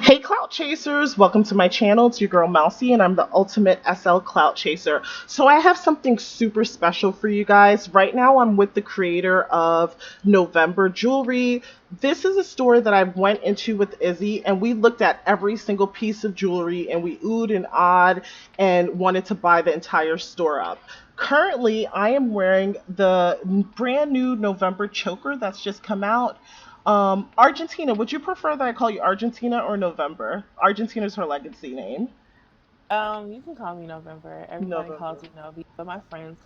Hey Clout Chasers, welcome to my channel. It's your girl Mousy and I'm the ultimate SL Clout Chaser. So I have something super special for you guys. Right now I'm with the creator of November Jewelry. This is a store that I went into with Izzy and we looked at every single piece of jewelry and we oohed and awed and wanted to buy the entire store up. Currently, I am wearing the brand new November choker that's just come out. Argentina, would you prefer that I call you Argentina or November? Argentina is her legacy name. You can call me November. Everybody calls November. me Novi, but my friends.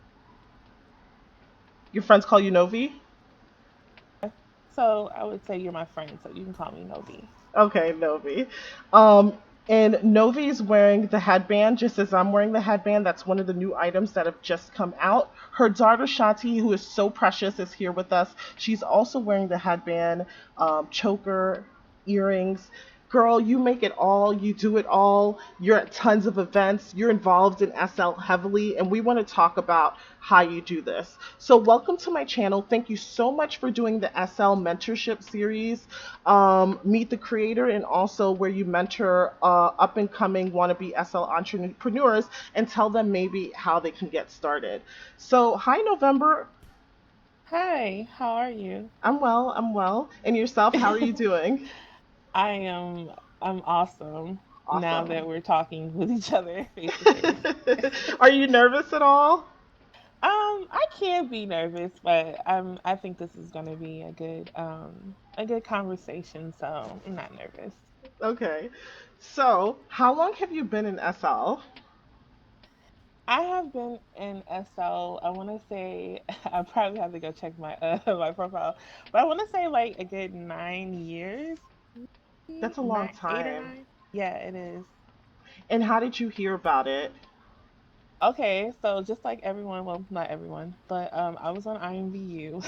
Your friends call you Novi? So I would say you're my friend, so you can call me Novi. Okay, Novi. Um, and Novi's wearing the headband just as I'm wearing the headband. That's one of the new items that have just come out. Her daughter Shanti, who is so precious, is here with us. She's also wearing the headband, choker, earrings. Girl, you make it all. You do it all. You're at tons of events. You're involved in SL heavily, and we want to talk about how you do this. So, welcome to my channel. Thank you so much for doing the SL mentorship series, Meet the Creator, and also where you mentor up and coming wannabe SL entrepreneurs and tell them maybe how they can get started. So, hi, November. Hi, how are you? I'm well. I'm well. And yourself, how are you doing? I am I'm awesome now that Awesome. we're talking with each other face to face. Are you nervous at all? I can be nervous, but I think this is gonna be a good conversation, so I'm not nervous. Okay. So, how long have you been in SL? I have been in SL. I want to say I probably have to go check my my profile, but I want to say like a good 9 years, That's a long nine, 8 or time. 9. Yeah, it is. And how did you hear about it? Okay, so just like everyone, well, not everyone, but I was on IMVU,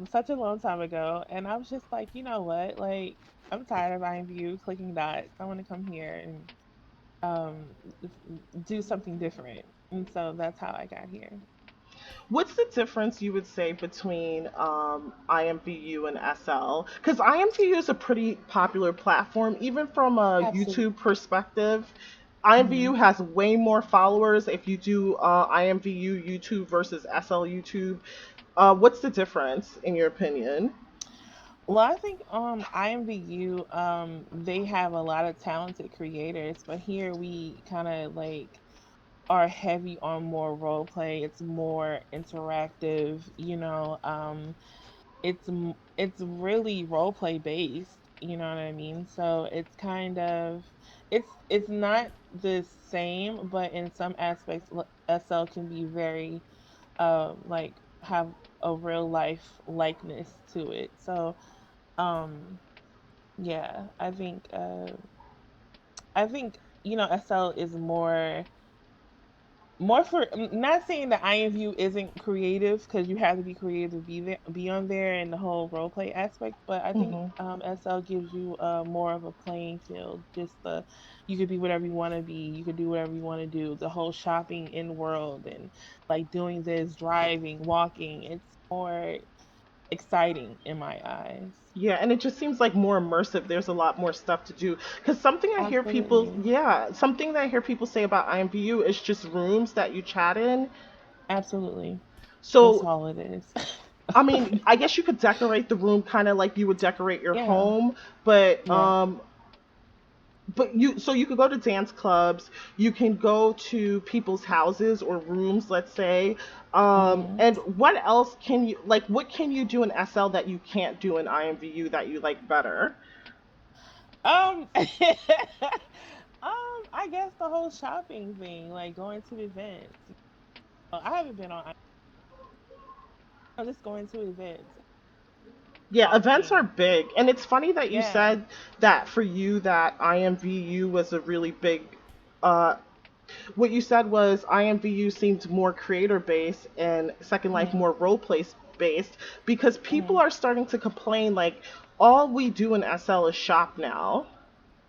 such a long time ago, and I was just like, you know what, like I'm tired of IMVU clicking dots. I want to come here and um do something different, and so that's how I got here. What's the difference you would say between IMVU and SL? Because IMVU is a pretty popular platform, even from a Absolutely. YouTube perspective. IMVU has way more followers if you do IMVU YouTube versus SL YouTube. What's the difference, in your opinion? Well, I think IMVU they have a lot of talented creators, but here we kind of like are heavy on more role play. It's more interactive, it's really role play based, you know what I mean? So it's kind of it's not the same, but in some aspects SL can be very like have a real life likeness to it. So um yeah, I think SL is more for not saying that IMView isn't creative because you have to be creative to be there, be on there and the whole role play aspect, but I think Hmm. SL gives you more of a playing field. Just the you could be whatever you want to be, you could do whatever you want to do. The whole shopping in world and like doing this, driving, walking, it's more exciting in my eyes. Yeah, and it just seems like more immersive. There's a lot more stuff to do. Because something I hear people, Absolutely. yeah, something that I hear people say about IMVU is just rooms that you chat in. Absolutely. That's So, all it is. I mean, I guess you could decorate the room kind of like you would decorate your Yeah. home, but Yeah. you so you could go to dance clubs, you can go to people's houses or rooms, let's say. Hmm. And what else can you like? What can you do in SL that you can't do in IMVU that you like better? Um, I guess the whole shopping thing, like going to events. I haven't been on. I'm just going to events, Yeah, events are walking. big. And it's funny that you Yeah. said that for you that IMVU was a really big uh what you said was IMVU seemed more creator based and Second Life Hmm. more role play based because people Hmm. are starting to complain like all we do in SL is shop now.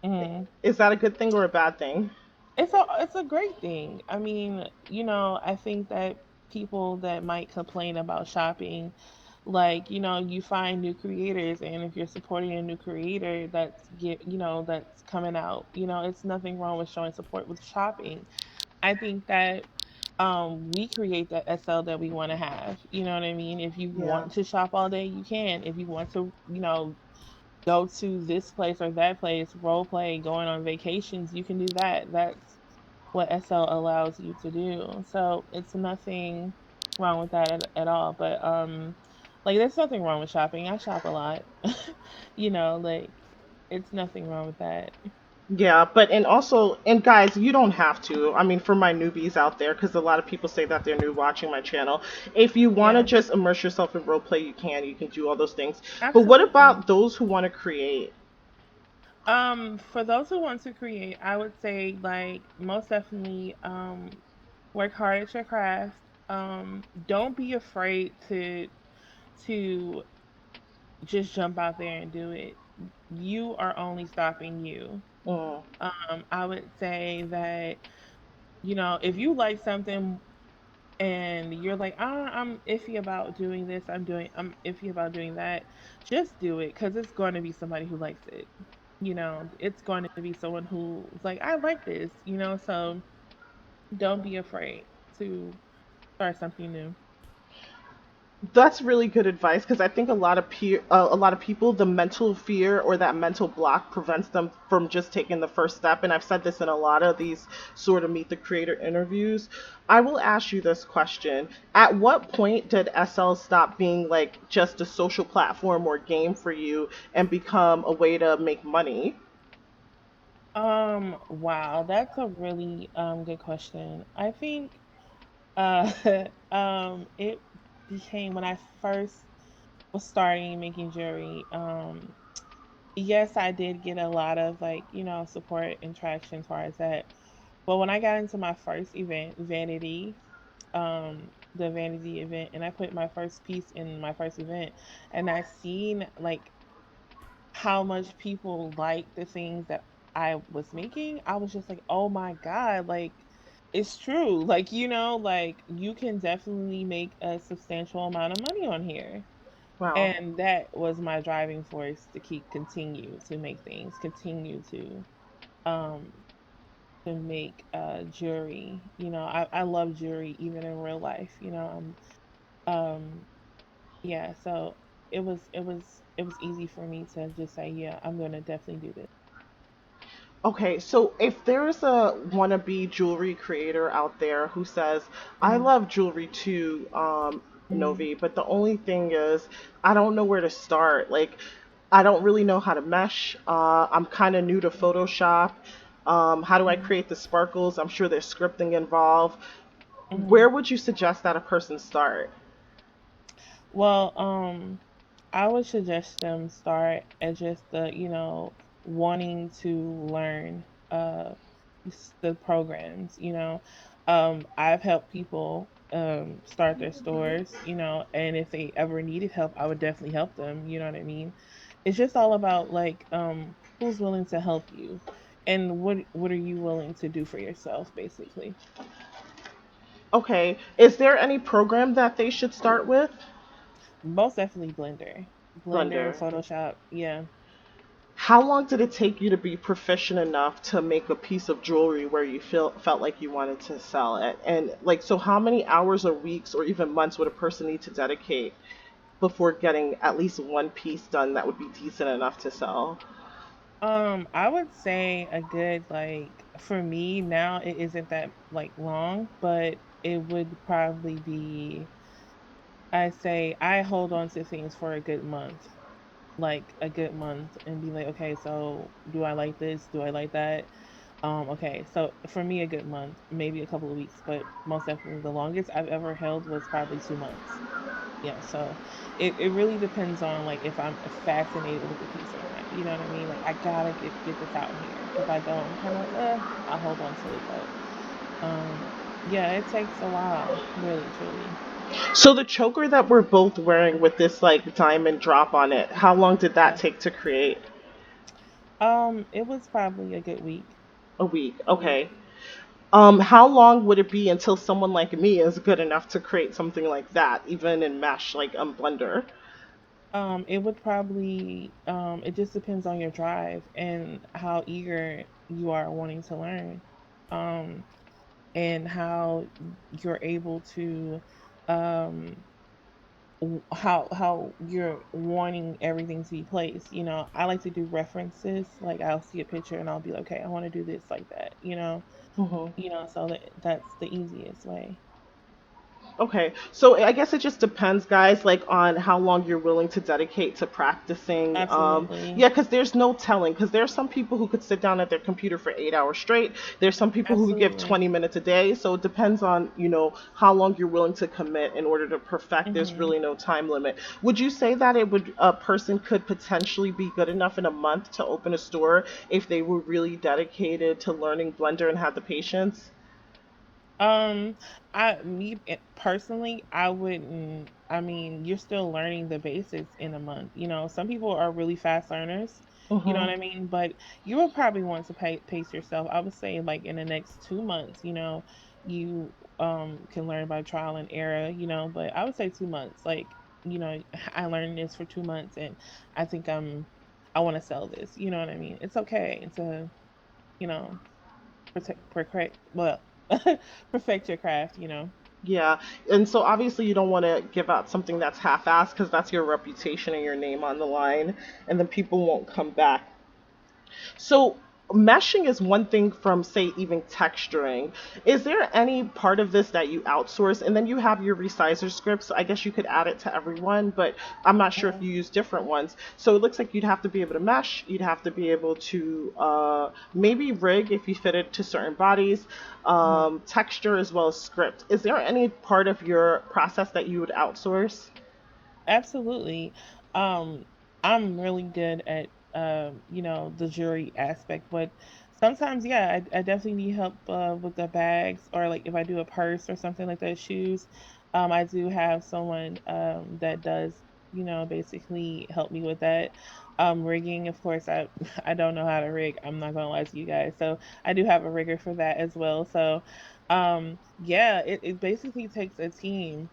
Hmm. Is that a good thing or a bad thing? It's a great thing. I mean, I think that people that might complain about shopping Like, you find new creators, and if you're supporting a new creator that's coming out, it's nothing wrong with showing support with shopping. I think that we create that SL that we want to have. You know what I mean? If you Yeah. want to shop all day, you can. If you want to, go to this place or that place, role play, going on vacations, you can do that. That's what SL allows you to do. So it's nothing wrong with that at all. But like there's nothing wrong with shopping. I shop a lot. Like it's nothing wrong with that. Yeah, but and also, and guys, you don't have to. I mean, for my newbies out there, because a lot of people say that they're new watching my channel. If you want to Yeah, just immerse yourself in role play, you can. You can do all those things. But what absolutely. about those who want to create? For those who want to create, I would say like most definitely work hard at your craft. Don't be afraid to just jump out there and do it. You are only stopping you. Mm, I would say that, if you like something and you're like, I'm iffy about doing this, I'm iffy about doing that, just do it because it's going to be somebody who likes it. It's going to be someone who's like, I like this, so don't be afraid to start something new. that's really good advice because I think a lot of people, the mental fear or that mental block prevents them from just taking the first step. And I've said this in a lot of these sort of meet the creator interviews. I will ask you this question: at what point did SL stop being like just a social platform or game for you and become a way to make money? Wow, that's a really good question. I think it became when I first was starting making jewelry. Yes, I did get a lot of like, support and traction as far as that. But when I got into my first event, the Vanity event, and I put my first piece in my first event, and I seen like how much people liked the things that I was making, I was just like, oh my God, like it's true. Like, like you can definitely make a substantial amount of money on here. Wow. And that was my driving force to continue to make things, continue um to make jewelry. I love jewelry even in real life. Um yeah, so it was easy for me to just say, yeah, I'm gonna definitely do this. Okay, so if there's a wannabe jewelry creator out there who says, I Mhm, love jewelry too, mhm, Novi, but the only thing is, I don't know where to start. Like, I don't really know how to mesh. I'm kind of new to Photoshop. How do I mhm, create the sparkles? I'm sure there's scripting involved. Where mhm. would you suggest that a person start? Well, I would suggest them start as just wanting to learn the programs. I've helped people start their stores, and if they ever needed help, I would definitely help them, you know what I mean? It's just all about like who's willing to help you and what are you willing to do for yourself basically. Okay, is there any program that they should start with? Most definitely Blender, Blender. Photoshop, yeah. How long did it take you to be proficient enough to make a piece of jewelry where you felt like you wanted to sell it? And like, so how many hours or weeks or even months would a person need to dedicate before getting at least one piece done that would be decent enough to sell? I would say a good like for me now it isn't that like long, but it would probably be I say I hold on to things for a good month. Like a good month and be like, okay, so do I like this? Do I like that? Okay, so for me a good month, maybe a couple of weeks, but most definitely the longest I've ever held was probably 2 months. Yeah, so it really depends on like if I'm fascinated with the piece or not. You know what I mean? Like I gotta get this out here. If I don't, I'm kind of like, I'll hold on to it. But yeah, it takes a while, really, truly. So the choker that we're both wearing with this like diamond drop on it, how long did that Yeah. take to create? It was probably a good week. A week. A week. Okay. How long would it be until someone like me is good enough to create something like that, even in mesh, like Blender? It would probably it just depends on your drive and how eager you are wanting to learn. Um, and how you're able to um how you're wanting everything to be placed. I like to do references. Like I'll see a picture and I'll be like, okay, I want to do this like that. Hmm. So that's the easiest way. Okay, so I guess it just depends, guys, like on how long you're willing to dedicate to practicing. Absolutely. Yeah, because there's no telling. Because there's some people who could sit down at their computer for 8 hours straight. There's some people who could give Absolutely. 20 minutes a day. So it depends on how long you're willing to commit in order to perfect. There's Hmm. really no time limit. Would you say that a person could potentially be good enough in a month to open a store if they were really dedicated to learning Blender and had the patience? Um, personally, I wouldn't. I mean, you're still learning the basics in a month. Some people are really fast learners. You know Mm-hmm. what I mean? But you will probably want to pace yourself. I would say, like in the next 2 months, you can learn by trial and error. But I would say 2 months. Like, I learned this for 2 months, and I think I want to sell this. You know what I mean? It's okay to you know perfect well perfect your craft. Yeah, and so obviously you don't want to give out something that's half-assed because that's your reputation and your name on the line, and then people won't come back. So meshing is one thing from say even texturing. Is there any part of this that you outsource? And then you have your resizer scripts. I guess you could add it to everyone, but I'm not sure if Mhm. you use different ones. So it looks like you'd have to be able to mesh. You'd have to be able to maybe rig if you fit it to certain bodies, Mhm. texture as well as script. Is there any part of your process that you would outsource? Absolutely. Um, I'm really good at the jewelry aspect, but sometimes, yeah, I definitely need help with the bags, or like if I do a purse or something like that, shoes. I do have someone that does, basically help me with that. Rigging, of course, I I don't know how to rig. I'm not gonna lie to you guys. So I do have a rigger for that as well. So yeah, it basically takes a team,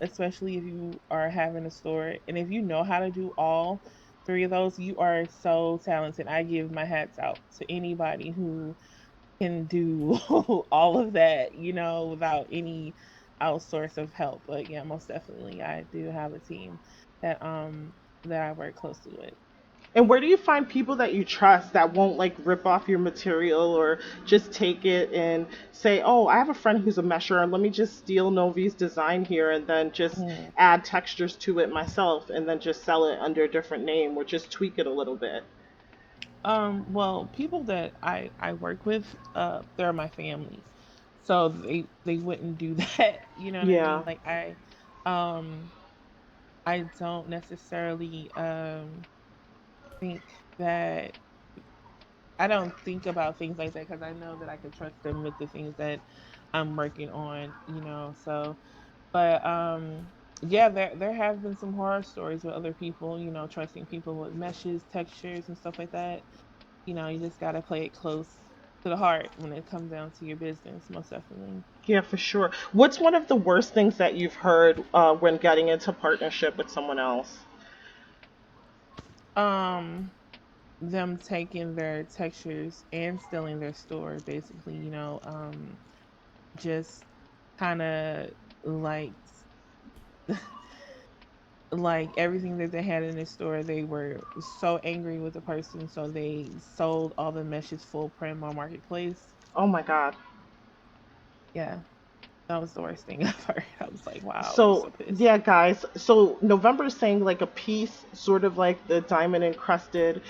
especially if you are having a store. And if you know how to do all three of those, you are so talented. I give my hats out to anybody who can do all of that, without any outsource of help. But yeah, most definitely I do have a team that I work closely with. And where do you find people that you trust that won't like rip off your material or just take it and say, "Oh, I have a friend who's a mesher, and let me just steal Novi's design here and then just Mhm. add textures to it myself and then just sell it under a different name or just tweak it a little bit." Well, people that I work with, they're my family, so they wouldn't do that. You know what I mean? Yeah. Like um, I don't necessarily think that I don't think about things like that because I know that I can trust them with the things that I'm working on. So, but yeah, there have been some horror stories with other people. Trusting people with meshes, textures, and stuff like that. You just got to play it close to the heart when it comes down to your business, most definitely. Yeah, for sure. What's one of the worst things that you've heard when getting into partnership with someone else? Um, them taking their textures and stealing their store, basically, just kind of like like everything that they had in the store, they were so angry with the person, so they sold all the meshes full print on marketplace. Oh my God. Yeah, that was the worst thing I've heard. I was like, wow, I was So so pissed. yeah, guys. So November is saying like a piece, sort of like the diamond encrusted.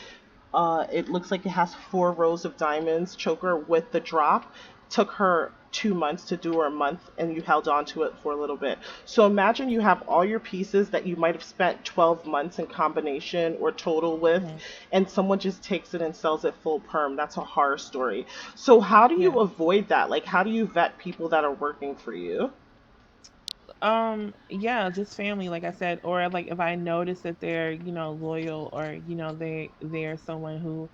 It looks like it has 4 rows of diamonds. Choker with the drop took her 2 months to do, or a month, and you held on to it for a little bit. So imagine you have all your pieces that you might have spent 12 months in combination or total with, Mhm. and someone just takes it and sells it full perm. That's a horror story. So how do you Yeah. avoid that? Like, how do you vet people that are working for you? Yeah, just family, like I said, or like if I notice that they're, loyal, or, they're someone who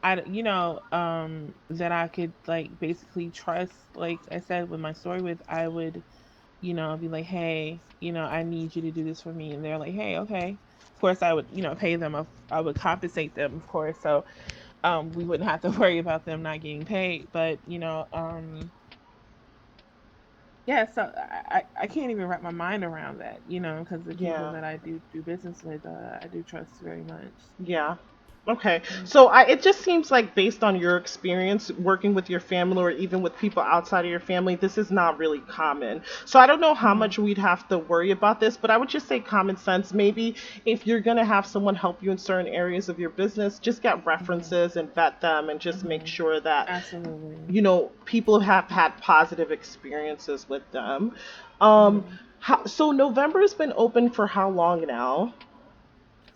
that I could like basically trust, like I said with my story with, I would, be like, hey, I need you to do this for me. And they're like, hey, okay. Of course, I would, pay them. I would compensate them, of course, so we wouldn't have to worry about them not getting paid. But yeah, so I can't even wrap my mind around that, because the people Yeah. that I do business with, I do trust very much. Yeah. Okay. Mm. So it just seems like based on your experience working with your family or even with people outside of your family, this is not really common. So I don't know how Mhm. much we'd have to worry about this, but I would just say common sense. Maybe if you're going to have someone help you in certain areas of your business, just get Mhm. references and vet them and just make Mhm. sure that, Absolutely. people have had positive experiences with them. Mhm. So November's been open for how long now?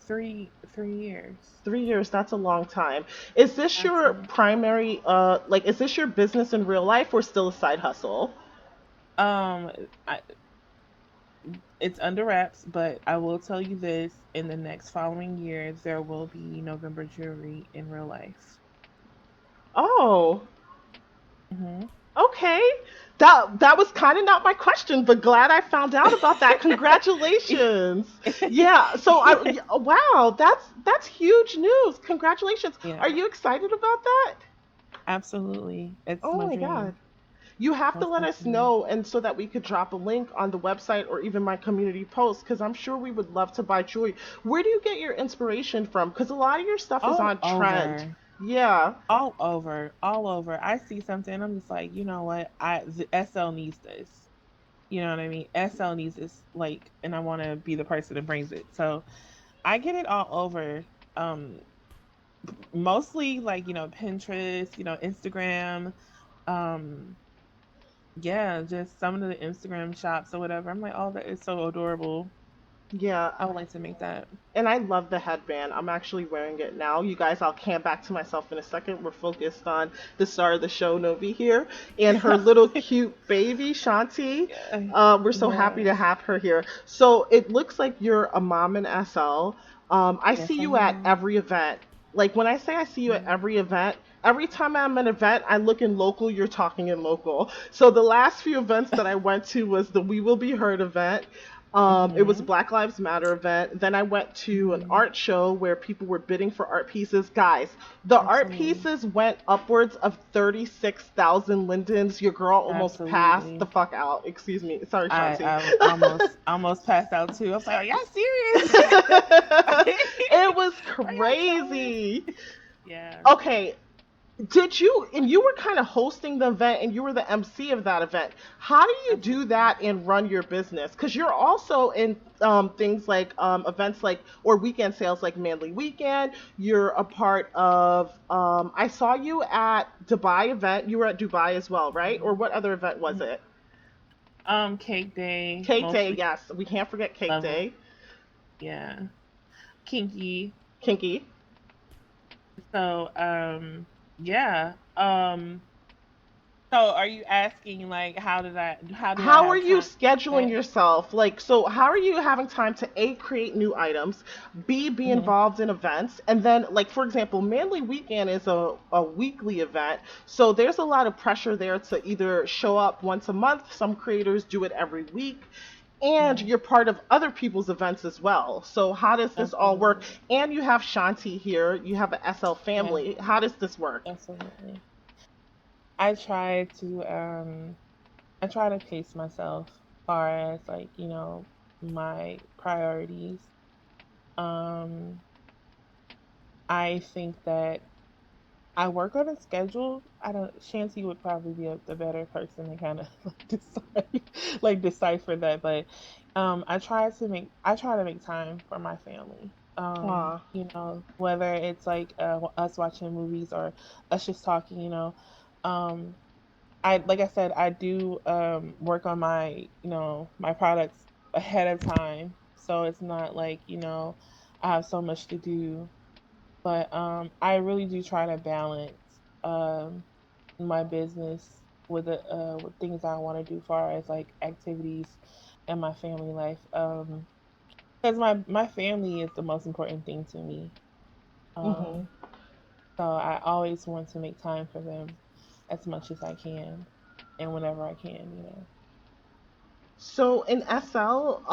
3 years. 3 years, that's a long time. Is this your Absolutely. primary, is this your business in real life or still a side hustle? Um, I, it's under wraps, but I will tell you this: in the next following years, there will be November jewelry in real life. Oh, Hmm. okay. That was kind of not my question, but glad I found out about that. Congratulations. Yeah, so wow, that's huge news. Congratulations. Are Yeah, you excited about that? absolutely. It's Oh my my God. dream, You have to most let us definitely. know and so that we could drop a link on the website or even my community post because I'm sure we would love to buy jewelry. Where do you get your inspiration from? Because a lot of your stuff is All on trend. over, Yeah. all over, all over. I see something, I'm just like, you know what? The SL needs this. You know what I mean? SL needs this, like, and I want to be the person that brings it. So I get it all over. Um, Mostly like, Pinterest, Instagram. Um, yeah, just some of the Instagram shops or whatever. I'm like, oh, that is so adorable. Yeah. I would like to make that. And I love the headband. I'm actually wearing it now. You guys, I'll cam back to myself in a second. We're focused on the star of the show, Novi here, and her little cute baby, Shanti. Yeah. We're so happy to Yes. have her here. So it looks like you're a mom in SL. I Yes, see I you at am. every event. Like when I say I see you at Mhm. every event, every time I'm at an event, I look in local, you're talking in local. So the last few events that I went to was the We Will Be Heard event. It was a Mhm. Black Lives Matter event. Then I went to an Mhm. art show where people were bidding for art pieces. Guys, the art Absolutely. pieces went upwards of 36,000 lindens. Your girl almost passed the Absolutely. fuck out. Excuse me. Sorry, Shanti. I almost passed out too. I was like, are y'all serious? It was Are y'all trolling? crazy. Yeah. Okay, did you, and you were kind of hosting the event and you were the MC of that event. How do you do Absolutely. that and run your business? Because you're also in things like events like, or weekend sales like Manly Weekend. You're a part of, I saw you at Dubai event. You were at Dubai as well, right? Or Mhm. what other event was Mhm. it? Cake day, Cake Day, mostly yes. We can't forget Cake level. Day. Yeah. Kinky. Kinky. So, yeah. So are you asking like how do I How are have you time for scheduling that? yourself? Like, so how are you having time to A, create new items, B, be Hmm. involved in events, and then, like, for example, Manly Weekend is a weekly event, so there's a lot of pressure there to either show up once a month, some creators do it every week, and Hmm. you're part of other people's events as well. So how does this all work? Absolutely. And you have Shanti here, you have an SL Yeah, family. How does this work? absolutely. I try to I try to pace myself far as like, my priorities. Um I think that I work on a schedule. I don't. Shanti would probably be the better person to kind of like decide, like decipher that. But I try to make time for my family. Aw. Whether it's like us watching movies or us just talking. I like I said, I do work on my products ahead of time, so it's not like I have so much to do, but I really do try to balance um my business with things I want to do far as like activities and my family life. Because my family is the most important thing to me. Hmm. Um so I always want to make time for them as much as I can and whenever I can. So in SL,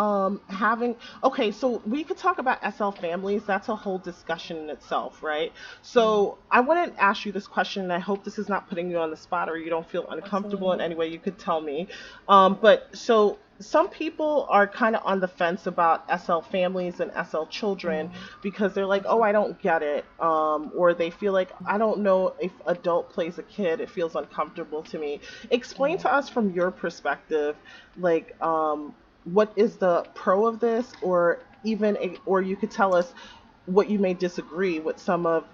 having okay, so we could talk about SL families. That's a whole discussion in itself, right? Mm, So I want to ask you this question, and I hope this is not putting you on the spot or you don't feel uncomfortable in absolutely. any way. You could tell me. But so some people are kind of on the fence about SL families and SL children Mm, because they're like, oh, okay. I don't get it, or they feel like I don't know if adult plays a kid. It feels uncomfortable to me. Explain Yeah. to us from your perspective like what is the pro of this or even or you could tell us what you may disagree with some of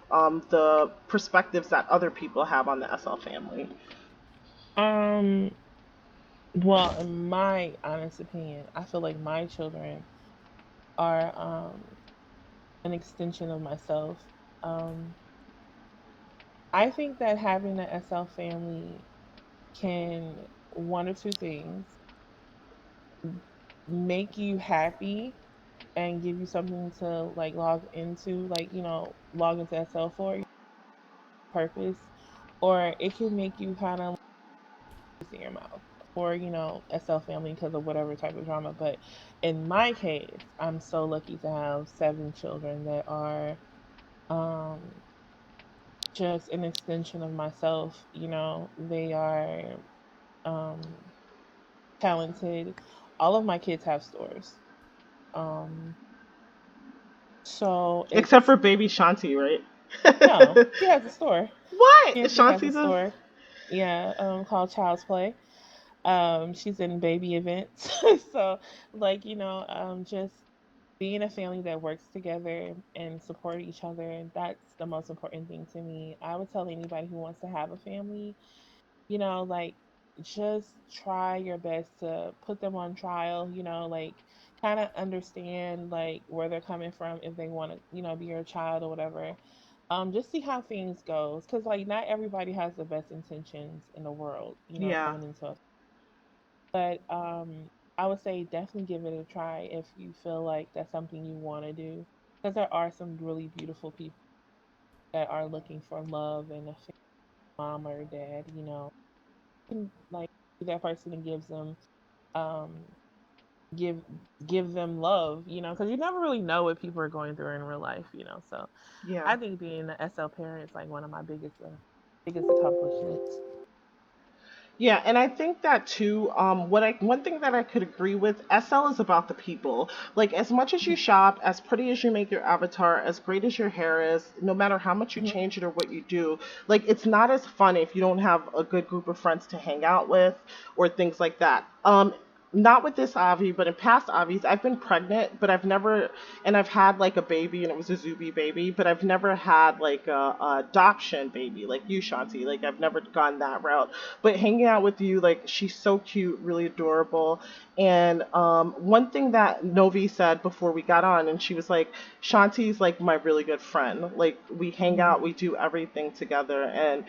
the perspectives that other people have on the SL family. Um, well, in my honest opinion, I feel like my children are an extension of myself. Um, I think that having an SL family can one of two things make you happy and give you something to like log into, like, log into SL for purpose, or it can make you kind of in your mouth for, SL family because of whatever type of drama. But in my case, I'm so lucky to have seven children that are um just an extension of myself. They are um talented. All of my kids have stores. Um so Except it's for baby Shanti, right? no, she has a store. What? Shanti has a Shanti does? store. Yeah, called Child's Play. She's in baby events. So, like, just being a family that works together and support each other, that's the most important thing to me. I would tell anybody who wants to have a family, like, just try your best to put them on trial, like, kind of understand like where they're coming from if they want to, be your child or whatever. Just see how things goes, because like not everybody has the best intentions in the world, Yeah. coming into a, but I would say definitely give it a try if you feel like that's something you want to do, because there are some really beautiful people that are looking for love and a mom or dad, can like be that person that gives them um give give them love, because you never really know what people are going through in real life, so Yeah. I think being an SL parent is like one of my biggest accomplishments. Yeah, and I think that too. One thing that I could agree with, SL is about the people. Like as much as you shop, as pretty as you make your avatar, as great as your hair is, no matter how much you Mhm. change it or what you do, like it's not as fun if you don't have a good group of friends to hang out with or things like that. Not with this Avi, but in past Avis, I've been pregnant, but I've never, and I've had like a baby, and it was a Zuby baby, but I've never had like a adoption baby, like you, Shanti. Like I've never gone that route. But hanging out with you, like she's so cute, really adorable. And one thing that Novi said before we got on, and she was like, Shanti's like my really good friend. Like we hang Mhm. out, we do everything together, and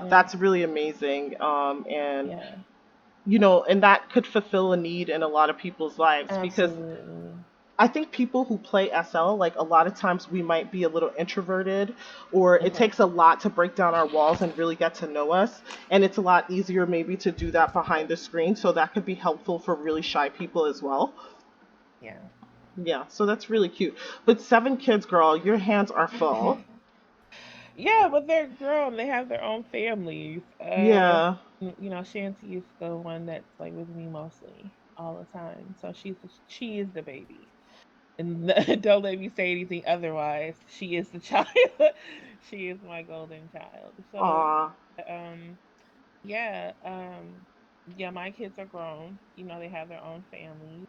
Yeah. that's really amazing. And Yeah. and that could fulfill a need in a lot of people's lives because Absolutely. I think people who play SL, like a lot of times we might be a little introverted, or it Okay. takes a lot to break down our walls and really get to know us. And it's a lot easier maybe to do that behind the screen. So that could be helpful for really shy people as well. Yeah. Yeah, so that's really cute. But seven kids, girl, your hands are full. Yeah, but they're grown. They have their own families. Yeah. Shanti is the one that's like with me mostly all the time. So she is the baby. And don't let me say anything otherwise. She is the child. She is my golden child. So, Aw. um, yeah, yeah, my kids are grown. They have their own families.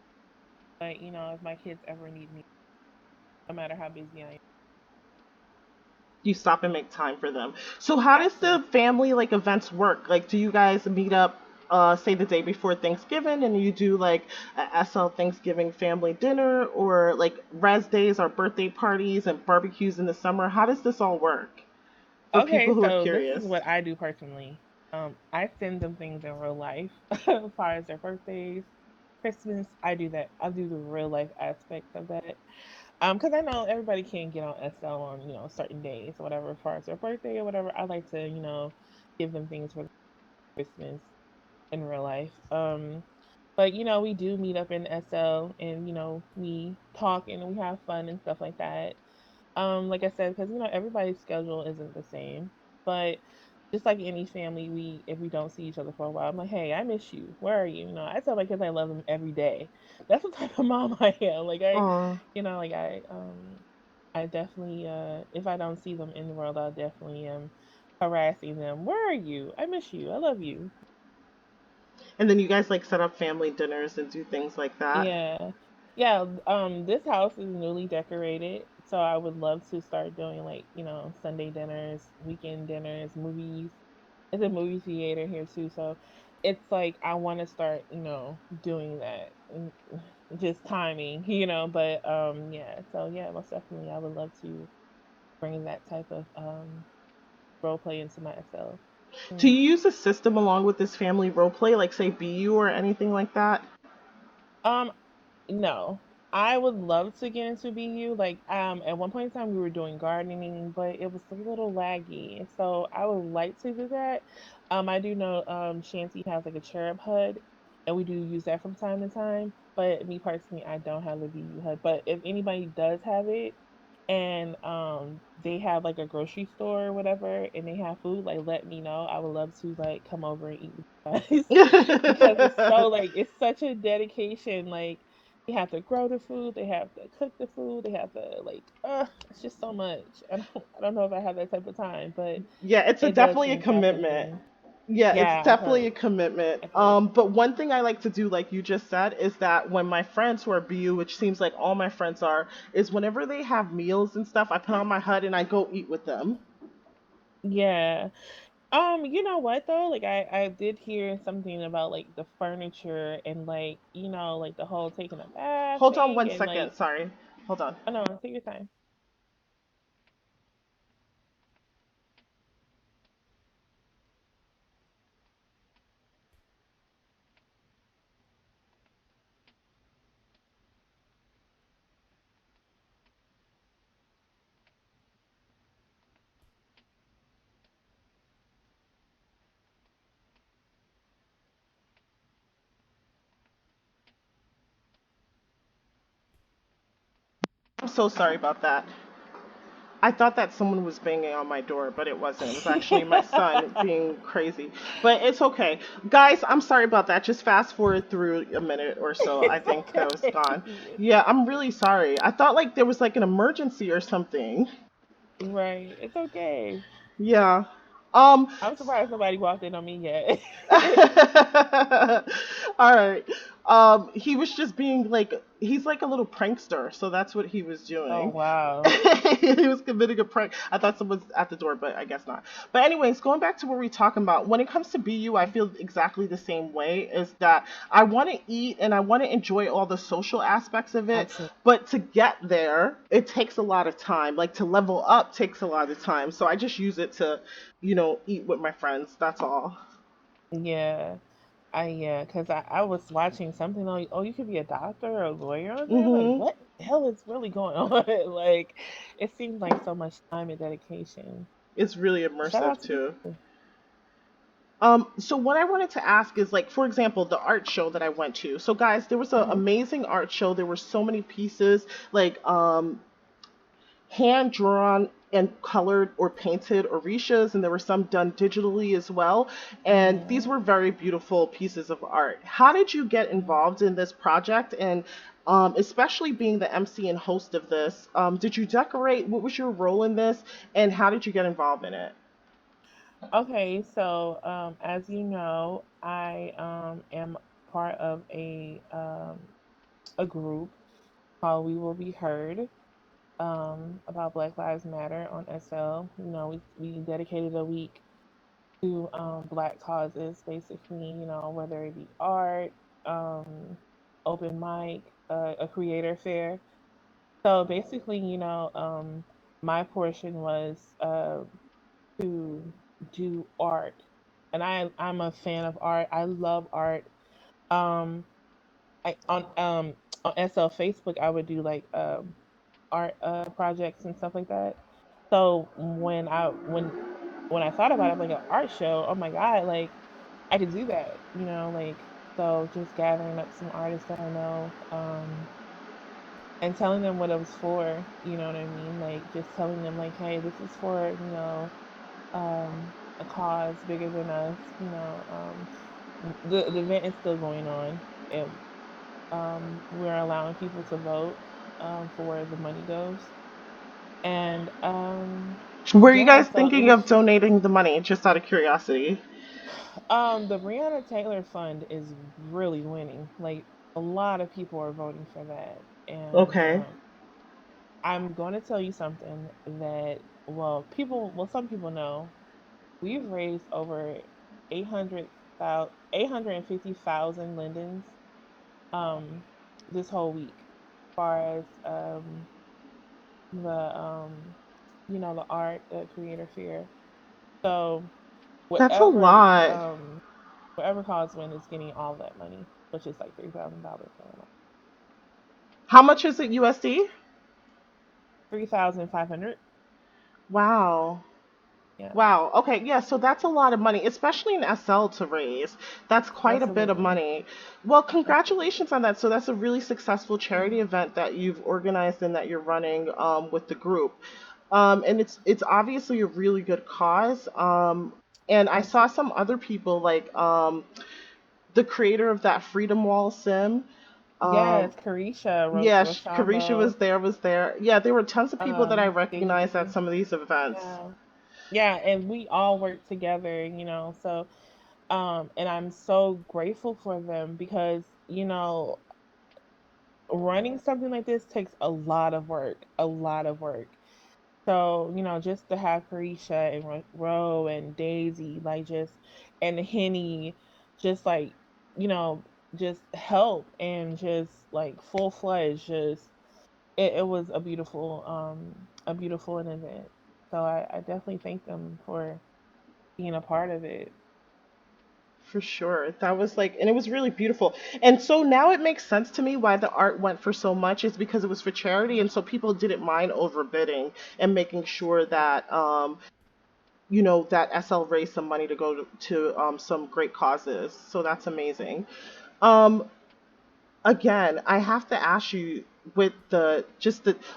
But if my kids ever need me, no matter how busy I am, You stop and make time for them. So how does absolutely. the family like events work? Like do you guys meet up say the day before Thanksgiving and you do like a SL Thanksgiving family dinner or like res days or birthday parties and barbecues in the summer? How does this all work for people Okay, who are so this is curious? what I do personally. I send them things in real life, as far as their birthdays, Christmas. I do that. I do the real life aspect of that. Because I know everybody can't get on SL on certain days or whatever, as far as their birthday or whatever. I like to give them things for Christmas in real life. But we do meet up in SL, and we talk and we have fun and stuff like that. Like I said, because everybody's schedule isn't the same. But just like any family, we if we don't see each other for a while, I'm like, hey, I miss you. Where are you? I tell my kids I love them every day. That's the type of mom I am. Like Aw. like I definitely if I don't see them in the world, I'll definitely harassing them. Where are you? I miss you. I love you. And then you guys like set up family dinners and do things like that. Yeah. Yeah, this house is newly decorated, so I would love to start doing like, Sunday dinners, weekend dinners, movies. It's a movie theater here too, so it's like I want to start, doing that. Just timing, but yeah. So yeah, most definitely I would love to bring that type of role play into my SL. Do Mm. you use a system along with this family role play, like say BU or anything like that? Um No, I would love to get into BU. Like, at one point in time, we were doing gardening, but it was a little laggy, and so I would like to do that. I do know Shanty has like a cherub HUD, and we do use that from time to time. But me personally, I don't have the BU HUD. But if anybody does have it, and they have like a grocery store or whatever, and they have food, like let me know. I would love to like come over and eat with you guys because it's such a dedication. Like they have to grow the food, they have to cook the food, they have to it's just so much. I don't know if I have that type of time, but Yeah, it's a it does definitely a seem commitment. fascinating. Yeah, it's Yeah, I've definitely a heard. commitment. I've heard. But one thing I like to do, like you just said, is that when my friends who are BU, which seems like all my friends are, is whenever they have meals and stuff, I put on my HUD and I go eat with them. Yeah. You know what though? Like I did hear something about like the furniture and like, like the whole taking a bath Hold on thing one and second. like Sorry. Hold on. oh no, take your time. I'm so sorry about that. I thought that someone was banging on my door, but it wasn't. It was actually my son being crazy. But it's okay. Guys, I'm sorry about that. Just fast forward through a minute or so. I It's think that was okay. gone. It's Yeah, I'm okay. really sorry. I thought like there was like an emergency or something. Right. It's okay. Yeah. Um I'm surprised nobody walked in on me yet. All right. He was just being like he's like a little prankster, so that's what he was Oh doing. wow. He was committing a prank. I thought someone was at the door, but I guess not. But anyways, going back to what we were talking about, when it comes to BU, I feel exactly the same way. Is that I want to eat and I want to enjoy all the social aspects of it, Absolutely. but to get there, it takes a lot of time. Like to level up takes a lot of time. So I just use it to, eat with my friends. That's all. Yeah. Because I was watching something on, oh, you could be a doctor or a lawyer on there. Like, Mhm. what the hell is really going on? Like, it seems like so much time and dedication. It's really Shout immersive out to too. you. So what I wanted to ask is like, for example, the art show that I went to. So guys, there was an Hmm. amazing art show. There were so many pieces, like hand drawn and colored or painted orishas, and there were some done digitally as well. And these Hmm. were very beautiful pieces of art. How did you get involved in this project? And especially being the MC and host of this, did you decorate? What was your role in this? And how did you get involved in it? Okay, so as you know, I am part of a group called We Will Be Heard about Black Lives Matter on SL. We dedicated a week to Black causes, basically. Whether it be art, um, open mic, a creator fair. So basically, my portion was to do art, and I'm a fan of art. I love art. Um, I on SL Facebook, I would do like art projects and stuff like that. So when I thought about it, like an art show, oh my god, like I could do that. Like So just gathering up some artists that I know, and telling them what it was for, you know what I mean? Like just telling them like, hey, this is for, a cause bigger than us, the event is still going on. And we're allowing people to vote for where the money goes. And Were you yeah, guys so it thinking of was donating the money, just out of curiosity? the Breonna Taylor Fund is really winning. Like a lot of people are voting for that. And Okay. I'm going to tell you something that, some people know. We've raised over 800,000, 850,000 lindens um this whole week, as far as the the art, the creator fear. So That's a whatever lot. whatever cause win is getting all that money, which is like $3,000 for them. How much is it USD? 3,500. Wow. Yeah, Wow. Okay. Yeah. So that's a lot of money, especially in SL to raise. That's quite a bit of absolutely. money. Well, Absolutely. congratulations on that. So that's a really successful charity event that you've organized and that you're running with the group. And it's obviously a really good cause. And I saw Absolutely. some other people like the creator of that Freedom Wall sim. Um, Yes, Carisha, yeah, Carisha Rochambeau, was there. Yeah, there were tons of people that I recognized at Daisy. some of these events. Yeah. Yeah, and we all work together, so and I'm so grateful for them because, running something like this takes a lot of work, a lot of work. So, just to have Carisha and Ro and Daisy, like just, and Henny, just like, you know, just help and just like full fledged, it was a beautiful event. So I definitely thank them for being a part of it. For sure. That was like, and it was really beautiful. And so now it makes sense to me why the art went for so much is because it was for charity. And so people didn't mind overbidding and making sure that, that SL raised some money to go to some great causes. So that's amazing. Um, Again, I have to ask you with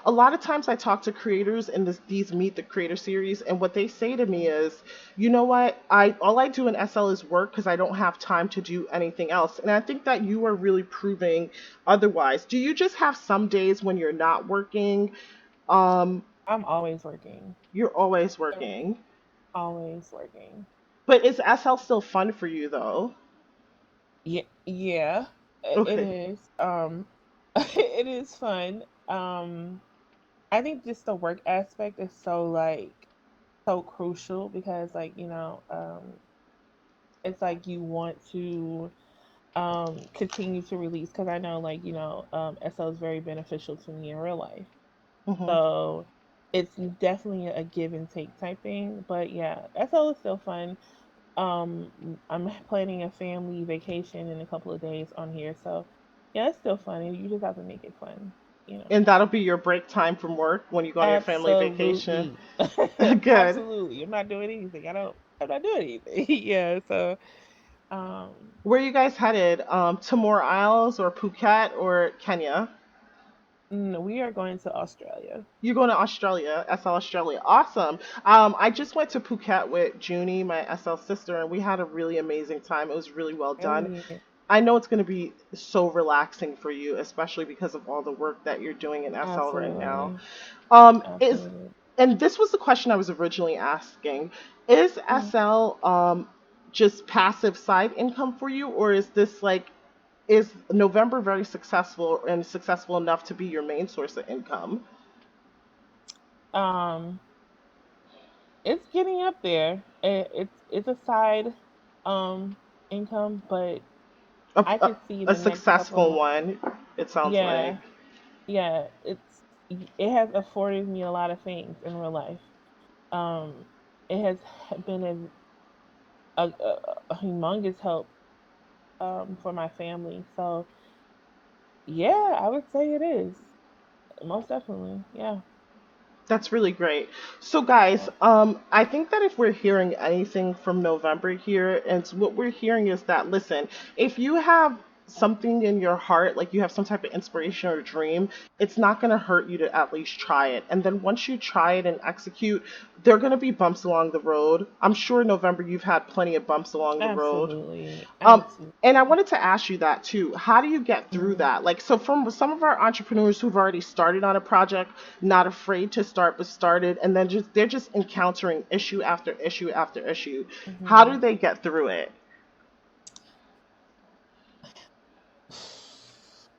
a lot of times I talk to creators in these Meet the Creator series, and what they say to me is, you know what, I all I do in SL is work because I don't have time to do anything else. And I think that you are really proving otherwise. Do you just have some days when you're not working? Um, I'm always working. you're always I'm working. always working. But is SL still fun for you though? Yeah, yeah, it Okay. is. It is fun. I think just the work aspect is so crucial because it's like you want to continue to release because I know SL is very beneficial to me in real life. Hmm. So it's definitely a give and take type thing. But yeah, SL is still fun. I'm planning a family vacation in a couple of days on here, so yeah, it's still fun. You just have to make it fun, you know. And that'll be your break time from work when you go on your family vacation. Absolutely. Good. Absolutely. I'm not doing anything. I'm not doing anything. Yeah, so um Where you guys headed? Timor Isles or Phuket or Kenya? we are going to Australia. You're going to Australia, SL Australia. Awesome. I just went to Phuket with Junie, my SL sister, and we had a really amazing time. It was really well done. Really, I know it's going to be so relaxing for you, especially because of all the work that you're doing in SL right now. absolutely. Is Absolutely. and this was the question I was originally asking. Is Mhm. SL just passive side income for you, or is this like is November very successful and successful enough to be your main source of income? Um it's getting up there. It's a side um income, but A, I a, could see in a the next couple of successful months. one, it sounds like. Yeah, yeah, it has afforded me a lot of things in real life. Um, it has been a humongous help for my family. So yeah, I would say it is most definitely. Yeah. That's really great. So, guys, Yeah. I think that if we're hearing anything from November here, and what we're hearing is that, listen, if you have something in your heart, like you have some type of inspiration or dream, it's not going to hurt you to at least try it. And then once you try it and execute, there are going to be bumps along the road. I'm sure, November, you've had plenty of bumps along the road. Absolutely. Um, Absolutely. and I wanted to ask you that too. How do you get through Mhm. that? Like, so from some of our entrepreneurs who've already started on a project, not afraid to start, but started, and then just they're just encountering issue after issue after issue. How do Mhm. they get through it?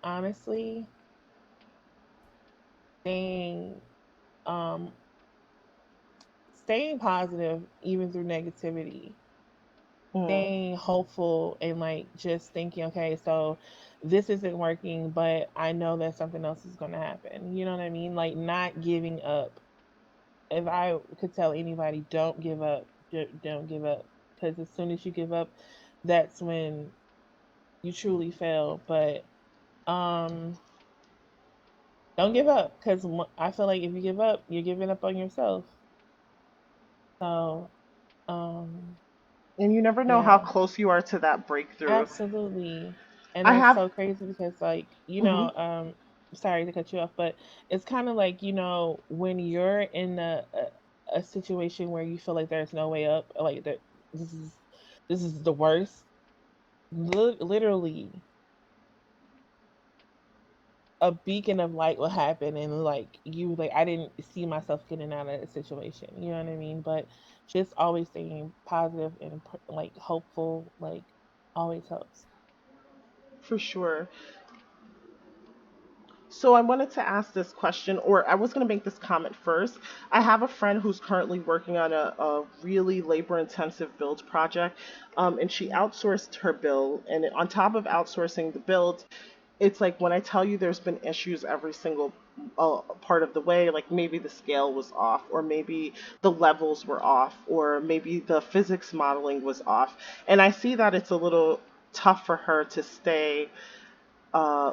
Honestly, staying um staying positive even through negativity, Mm, staying hopeful and like just thinking, okay, so this isn't working, but I know that something else is going to happen. You know what I mean? Like not giving up. If I could tell anybody, don't give up. Don't give up. Because as soon as you give up, that's when you truly fail. But um, don't give up. Because I feel like if you give up, you're giving up on yourself. So um, and you never know how yeah. close you are to that breakthrough. Absolutely. And I that's have. so crazy because like, Hmm. sorry to cut you off, but it's kind of like, when you're in a situation where you feel like there's no way up, like that this is this is the worst. Literally a beacon of light will happen and like you like I didn't see myself getting out of that situation. You know what I mean? But just always staying positive and like hopeful like always helps. For sure. So I wanted to ask this question, or I was going to make this comment first. I have a friend who's currently working on a really labor-intensive build project, and she outsourced her build. And on top of outsourcing the build, it's like when I tell you there's been issues every single part of the way, like maybe the scale was off, or maybe the levels were off, or maybe the physics modeling was off. And I see that it's a little tough for her to stay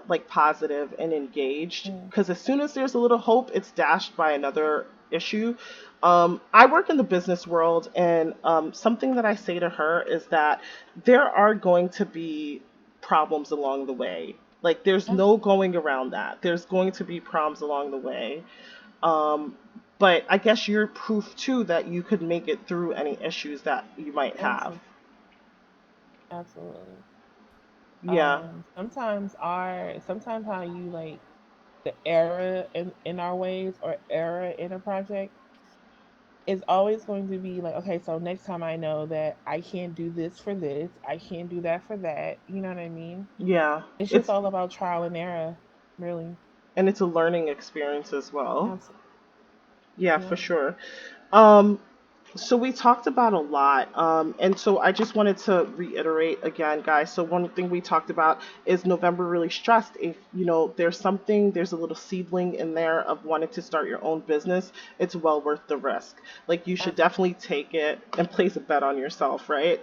like positive and engaged Mm, because as soon as there's a little hope, it's dashed by another issue. I work in the business world, and something that I say to her is that there are going to be problems along the way. Like, there's no absolutely. going around that. There's going to be problems along the way. Um, but I guess you're proof too that you could make it through any issues that you might have. Absolutely. Absolutely. Yeah, Sometimes how you like the error in our ways or error in a project is always going to be like, okay, so next time I know that I can't do this for this, I can't do that for that. You know what I mean? yeah. It's just It's all about trial and error, really. and it's a learning experience as well. Absolutely. Yeah, for Yeah. sure. Um, so we talked about a lot, and so I just wanted to reiterate again, guys. So one thing we talked about is November really stressed. If there's something, there's a little seedling in there of wanting to start your own business, it's well worth the risk. Like you should Absolutely. definitely take it and place a bet on yourself, right?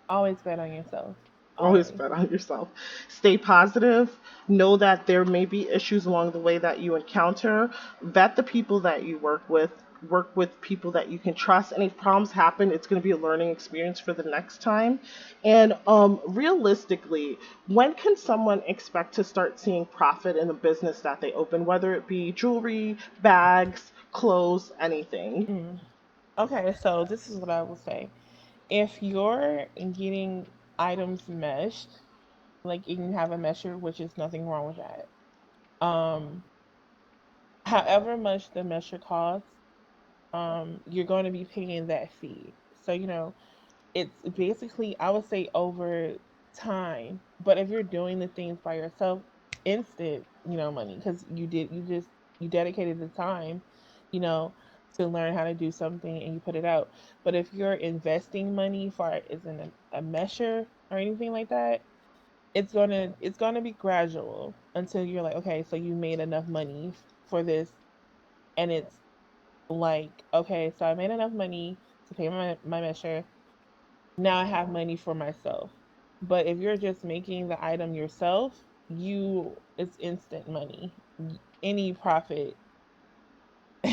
Always bet on yourself. Always Always. bet on yourself. Stay positive. Know that there may be issues along the way that you encounter. Vet the people that you work with. Work with people that you can trust. And if problems happen, it's going to be a learning experience for the next time. And realistically, when can someone expect to start seeing profit in the business that they open, whether it be jewelry, bags, clothes, anything? Mm. Okay, so this is what I will say. If you're getting items meshed, like you can have a mesher, which is nothing wrong with that. Um, However much the mesher costs, you're going to be paying that fee. So, it's basically, I would say, over time. But if you're doing the things by yourself, instant, money because you dedicated the time, you know, to learn how to do something and you put it out. But if you're investing money for it isn't a measure or anything like that, it's gonna be gradual until you're like, okay, so you made enough money for this, and it's like, okay, so I made enough money to pay my measure. Now I have money for myself. But if you're just making the item yourself, it's instant money. Any profit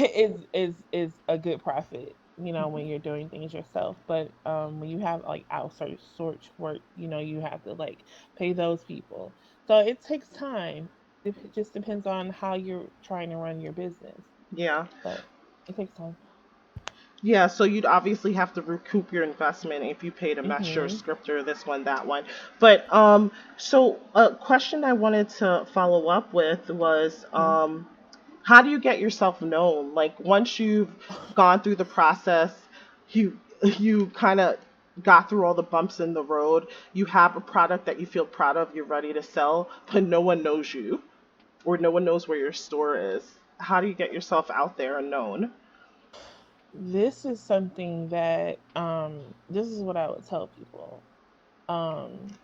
is a good profit, when you're doing things yourself. But when you have like outsourced sort work, you have to like pay those people. So it takes time. It just depends on how you're trying to run your business, Yeah. but it takes time. Yeah, so you'd obviously have to recoup your investment if you paid a mesher Mhm. scripter, this one, that one. But so a question I wanted to follow up with was Mhm. how do you get yourself known? Like once you've gone through the process, you kind of got through all the bumps in the road, you have a product that you feel proud of, you're ready to sell, but no one knows you or no one knows where your store is. How do you get yourself out there and known? This is something that this is what I would tell people. Um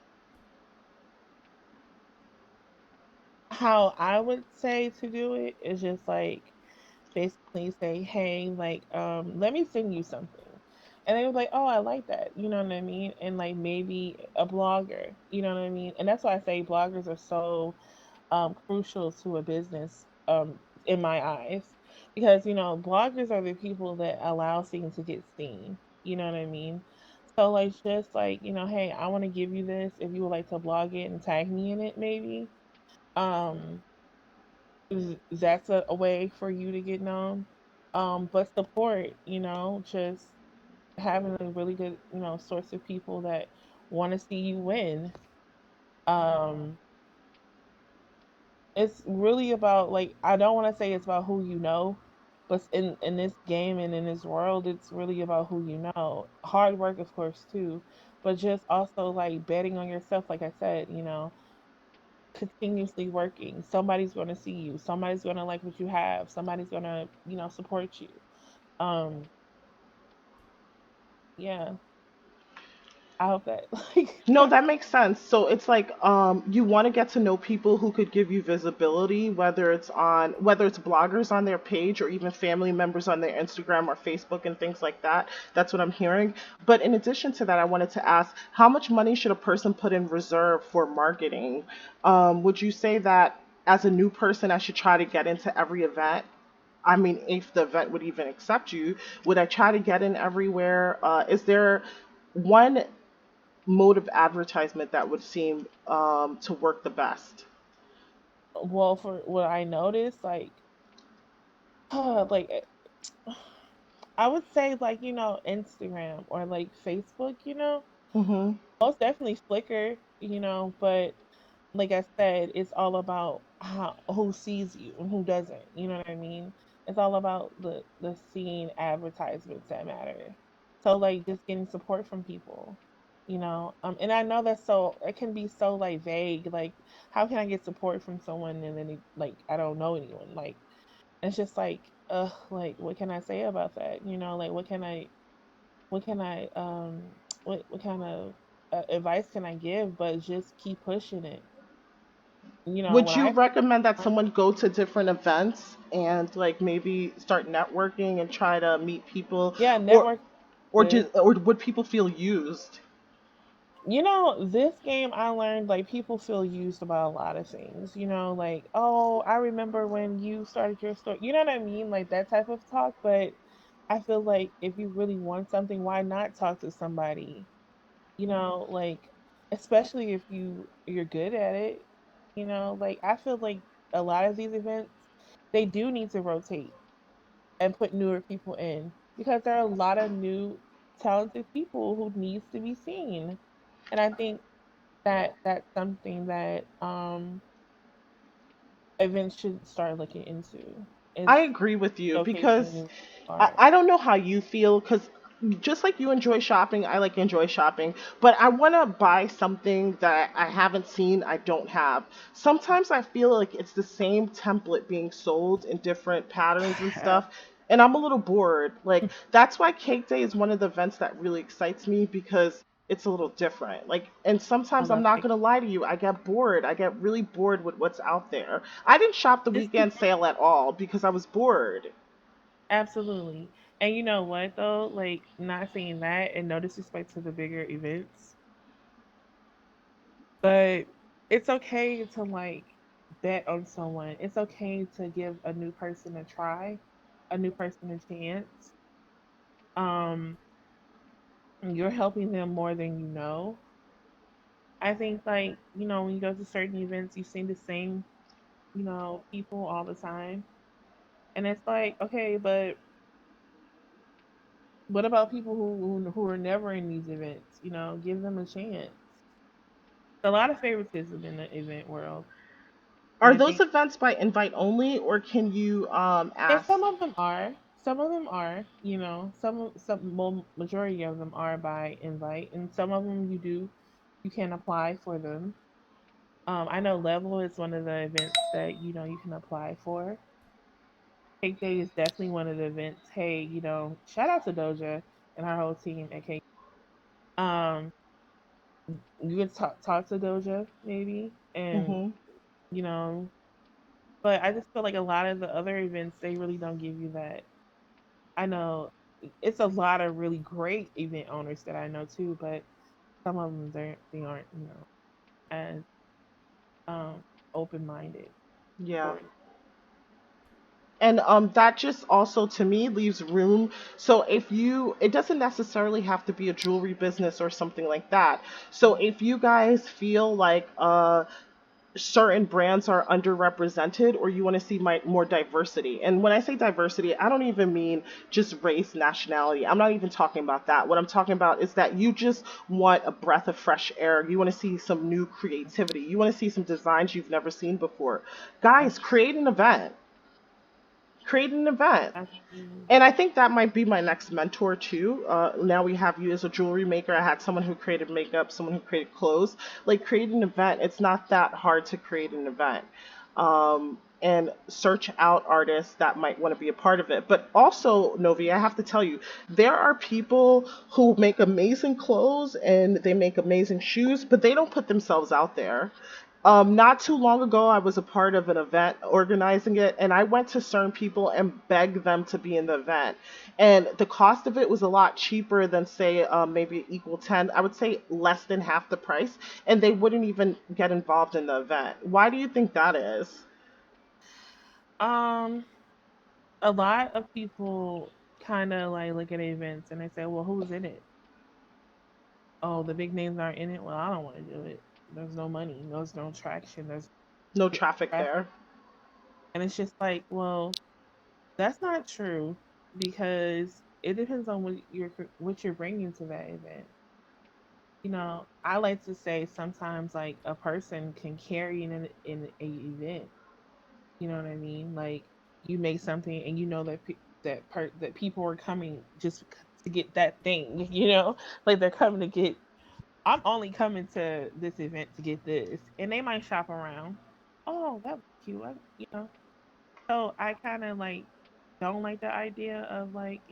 how I would say to do it is just like basically say, hey, like, let me send you something. And they were like, oh, I like that. You know what I mean? And like maybe a blogger, you know what I mean? And that's why I say bloggers are so crucial to a business, in my eyes. Because, bloggers are the people that allow things to get seen. You know what I mean? So like just like, hey, I want to give you this if you would like to blog it and tag me in it maybe. Um that's a way for you to get known. But support, just having a really good, source of people that want to see you win. Um, it's really about like I don't want to say it's about who you know, but in this game and in this world, it's really about who you know. Hard work, of course, too, but just also like betting on yourself. Like I said, continuously working. Somebody's going to see you. Somebody's going to like what you have. Somebody's going to, support you. Um, yeah, I hope that like No, that makes sense. So it's like you want to get to know people who could give you visibility, whether it's bloggers on their page or even family members on their Instagram or Facebook and things like that. That's what I'm hearing. But in addition to that, I wanted to ask, how much money should a person put in reserve for marketing? Would you say that as a new person, I should try to get into every event? I mean, if the event would even accept you, would I try to get in everywhere? Is there one mode of advertisement that would seem to work the best? well for what I noticed, like like I would say like, Instagram or like Facebook, Hmm. most definitely Flickr, but like I said, it's all about how who sees you and who doesn't. You know what I mean? It's all about the seen advertisements that matter. So like just getting support from people, and I know that's so it can be so like vague. Like how can I get support from someone and then like I don't know anyone? Like it's just like what can I say about that? Like what can I what kind of advice can I give? But just keep pushing it. Would When you I recommend that someone go to different events and like maybe start networking and try to meet people, yeah, or network just good. or would people feel used? This game I learned like people feel used about a lot of things. Like, oh, I remember when you started your store. You know what I mean? Like that type of talk. But I feel like if you really want something, why not talk to somebody? Like especially if you're good at it. Like I feel like a lot of these events they do need to rotate and put newer people in because there are a lot of new talented people who needs to be seen. And I think that that's something that events should start looking into is I agree with you showcasing because new I, art. I don't know how you feel because just like you enjoy shopping, I like enjoy shopping, but I want to buy something that I haven't seen, I don't have. Sometimes I feel like it's the same template being sold in different patterns and stuff, and I'm a little bored. Like that's why Cake Day is one of the events that really excites me because it's a little different. Like, and I sometimes I'm love not it. gonna lie to you, I get bored. I get really bored with what's out there. I didn't shop the It's weekend sale at all because I was bored. absolutely. And you know what though? Like not saying that and no disrespect to the bigger events, but it's okay to like bet on someone. It's okay to give a new person a try. a new person a chance. Um, you're helping them more than you know. I think like, when you go to certain events, you see the same, people all the time. And it's like, okay, but what about people who are never in these events? Give them a chance. A lot of favoritism in the event world. And Are I those think, events by invite only, or can you and ask? some of them are. Some of them are, majority of them are by invite, and some of them you can apply for them. I know Level is one of the events that you can apply for. Cake Day is definitely one of the events. Hey, shout out to Doja and her whole team at Cake. Um, you could talk to Doja maybe, and Hmm. you know, but I just feel like a lot of the other events they really don't give you that. I know it's a lot of really great event owners that I know too, but some of them they aren't as um open minded Yeah. towards. And that just also to me leaves room. So if you, it doesn't necessarily have to be a jewelry business or something like that. So if you guys feel like certain brands are underrepresented, or you want to see more diversity. And when I say diversity, I don't even mean just race, nationality. I'm not even talking about that. What I'm talking about is that you just want a breath of fresh air. You want to see some new creativity. You want to see some designs you've never seen before. Guys, That's create an event. Create an event. that's true. And I think that might be my next mentor too. Now we have you as a jewelry maker. I had someone who created makeup, someone who created clothes. Like create an event. It's not that hard to create an event. And search out artists that might want to be a part of it. But also, Novi, I have to tell you, there are people who make amazing clothes and they make amazing shoes, but they don't put themselves out there. Not too long ago, I was a part of an event organizing it, and I went to certain people and begged them to be in the event. And the cost of it was a lot cheaper than, say, maybe equal 10. I would say less than half the price, and they wouldn't even get involved in the event. Why do you think that is? Um, a lot of people kind of like look at events and they say, "Well, who's in it? Oh, the big names aren't in it. Well, I don't want to do it. There's no money. There's no traction. There's No no traffic traffic." there. And it's just like, well, that's not true because it depends on what you're bringing to that event. I like to say sometimes like a person can carry in a event. You know what I mean? Like you make something and you know that people are coming just to get that thing. Like they're coming to get. I'm only coming to this event to get this, and they might shop around. Oh, that was cute. So I kind of like don't like the idea of like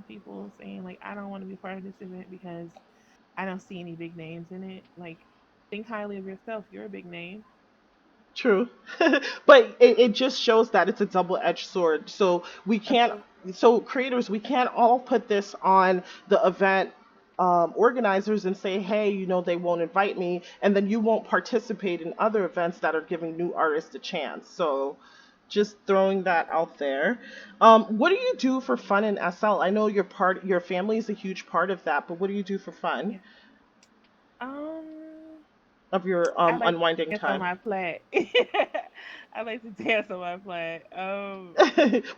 people saying like I don't want to be part of this event because I don't see any big names in it. Like think highly of yourself. You're a big name. True. But it just shows that it's a double-edged sword. So we can't, Absolutely. so creators, we can't all put this on the event organizers and say, hey, they won't invite me, and then you won't participate in other events that are giving new artists a chance. So just throwing that out there. What do you do for fun in SL? I know your family is a huge part of that, but what do you do for fun Yeah. Um, of your I like unwinding to dance on time? my flat. I like to dance on my flat.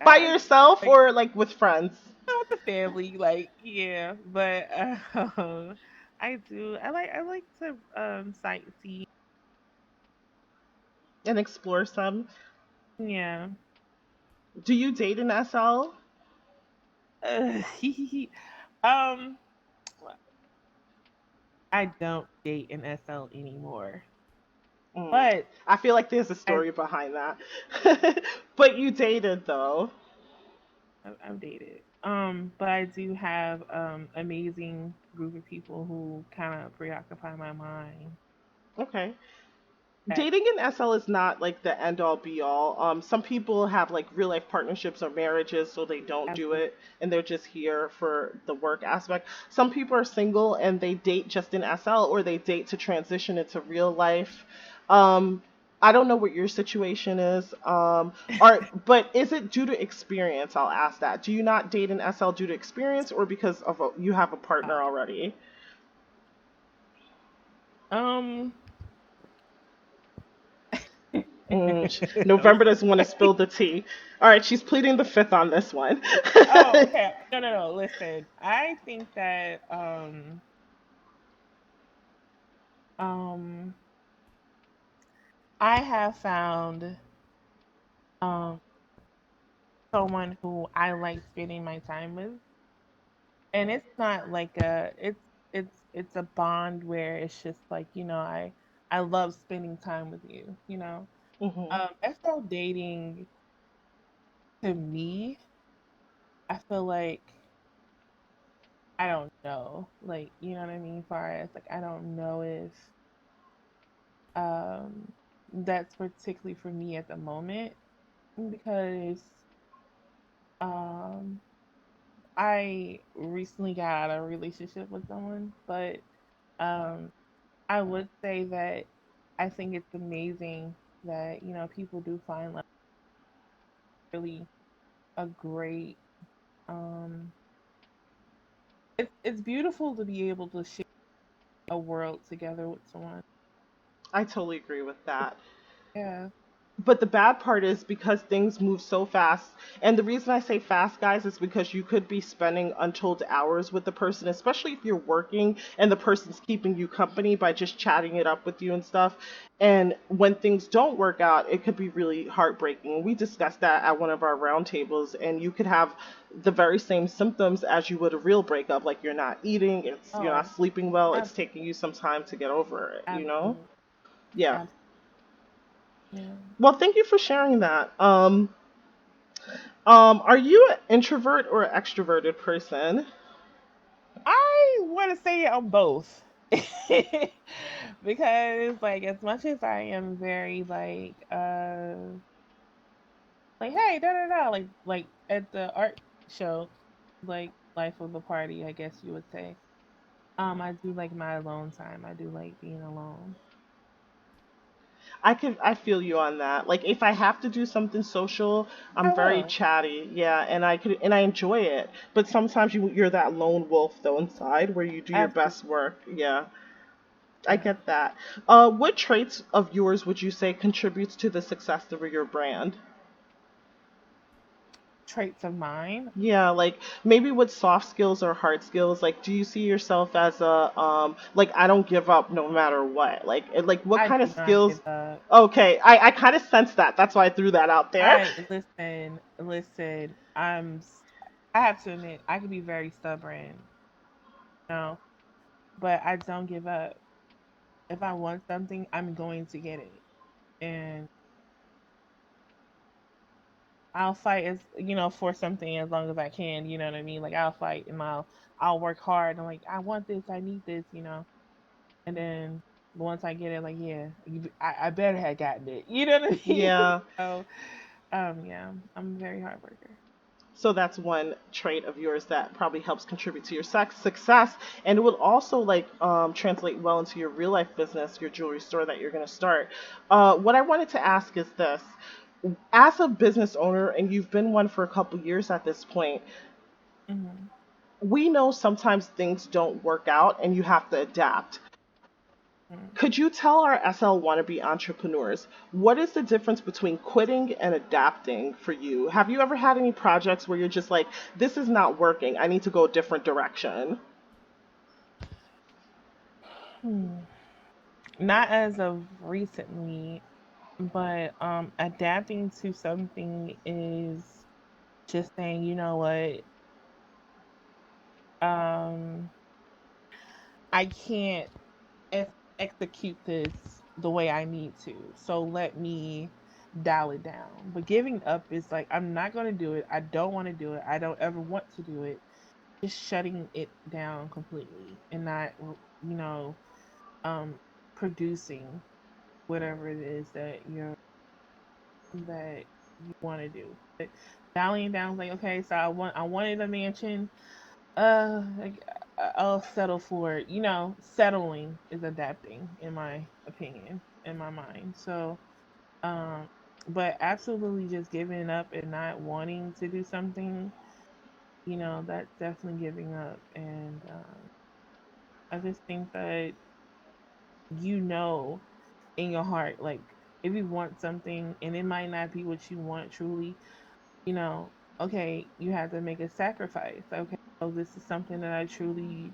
By I yourself like or like with friends? with the family, like yeah, but I do. I like to sightsee. And explore some. Yeah. Do you date in SL? Uh, um, I don't date in SL anymore, Mm. but I feel like there's a I story behind that. But you dated though. I've dated. But I do have amazing group of people who kind of preoccupy my mind. Okay. That Dating in SL is not like the end all be all. Some people have like real life partnerships or marriages, so they don't do absolutely. it and they're just here for the work aspect. Some people are single and they date just in SL, or they date to transition into real life. Um, I don't know what your situation is. But is it due to experience? I'll ask that. Do you not date an SL due to experience, or because of you have a partner Uh, already? um, November doesn't want to spill the tea. All right, she's pleading the fifth on this one. oh, okay. No, no, no. Listen, I think that um I have found um someone who I like spending my time with, and it's not like it's a bond where it's just like, I love spending time with you, Hmm. SL dating to me, I feel like I don't know, like, you know what I mean, far as like I don't know if um that's particularly for me at the moment, because um I recently got out of a relationship with someone, but um I would say that I think it's amazing that, people do find like really a great um it's beautiful to be able to share a world together with someone. I totally agree with that. Yeah. But the bad part is because things move so fast, and the reason I say fast, guys, is because you could be spending untold hours with the person, especially if you're working and the person's keeping you company by just chatting it up with you and stuff. And when things don't work out, it could be really heartbreaking. We discussed that at one of our roundtables, and you could have the very same symptoms as you would a real breakup, like you're not eating, you're not Oh, sleeping well, it's ab- taking you some time to get over it, you know? absolutely. Yeah. Absolutely. Yeah. Well, thank you for sharing that. Are you an introvert or an extroverted person? I want to say I'm both. Because like as much as I am very like hey, da da da, like at the art show, like life of the party, I guess you would say. I do like my alone time. I do like being alone. I feel you on that. Like if I have to do something social, I'm I very will. chatty. Yeah, and I enjoy it. But sometimes you're that lone wolf though inside where you do your Absolutely. best work. Yeah. I Yeah. get that. What traits of yours would you say contributes to the success of your brand? Traits of mine. Yeah, like maybe with soft skills or hard skills, like do you see yourself as a like I don't give up no matter what? Like what I kind of do not skills? give up. Okay, I kind of sense that. That's why I threw that out there. I listen. I have to admit, I can be very stubborn, but I don't give up. If I want something, I'm going to get it, and I'll fight as for something as long as I can. You know what I mean? Like I'll fight and I'll work hard. And like I want this, I need this, and then once I get it, like yeah, I better have gotten it. You know what I mean? Yeah. So yeah, I'm a very hard worker. So that's one trait of yours that probably helps contribute to your success, and it would also like translate well into your real life business, your jewelry store that you're going to start. What I wanted to ask is this: as a business owner, and you've been one for a couple years at this point, Hmm. we know sometimes things don't work out, and you have to adapt. Could you tell our SL wannabe entrepreneurs what is the difference between quitting and adapting for you? Have you ever had any projects where you're just like, this is not working, I need to go a different direction? Hmm. Not as of recently, but adapting to something is just saying, you know what, um, I can't execute this the way I need to. So let me dial it down. But giving up is like I'm not gonna do it. I don't want to do it. I don't ever want to do it. Just shutting it down completely and not, you know, um, producing whatever it is that you want to do. But dialing down, like, okay, so I wanted a mansion. Like, I'll settle for it. Settling is adapting, in my opinion, in my mind. So Um, but absolutely just giving up and not wanting to do something, that's definitely giving up. And I just think that in your heart, like if you want something and it might not be what you want truly, you know, okay, you have to make a sacrifice. Okay, so this is something that I truly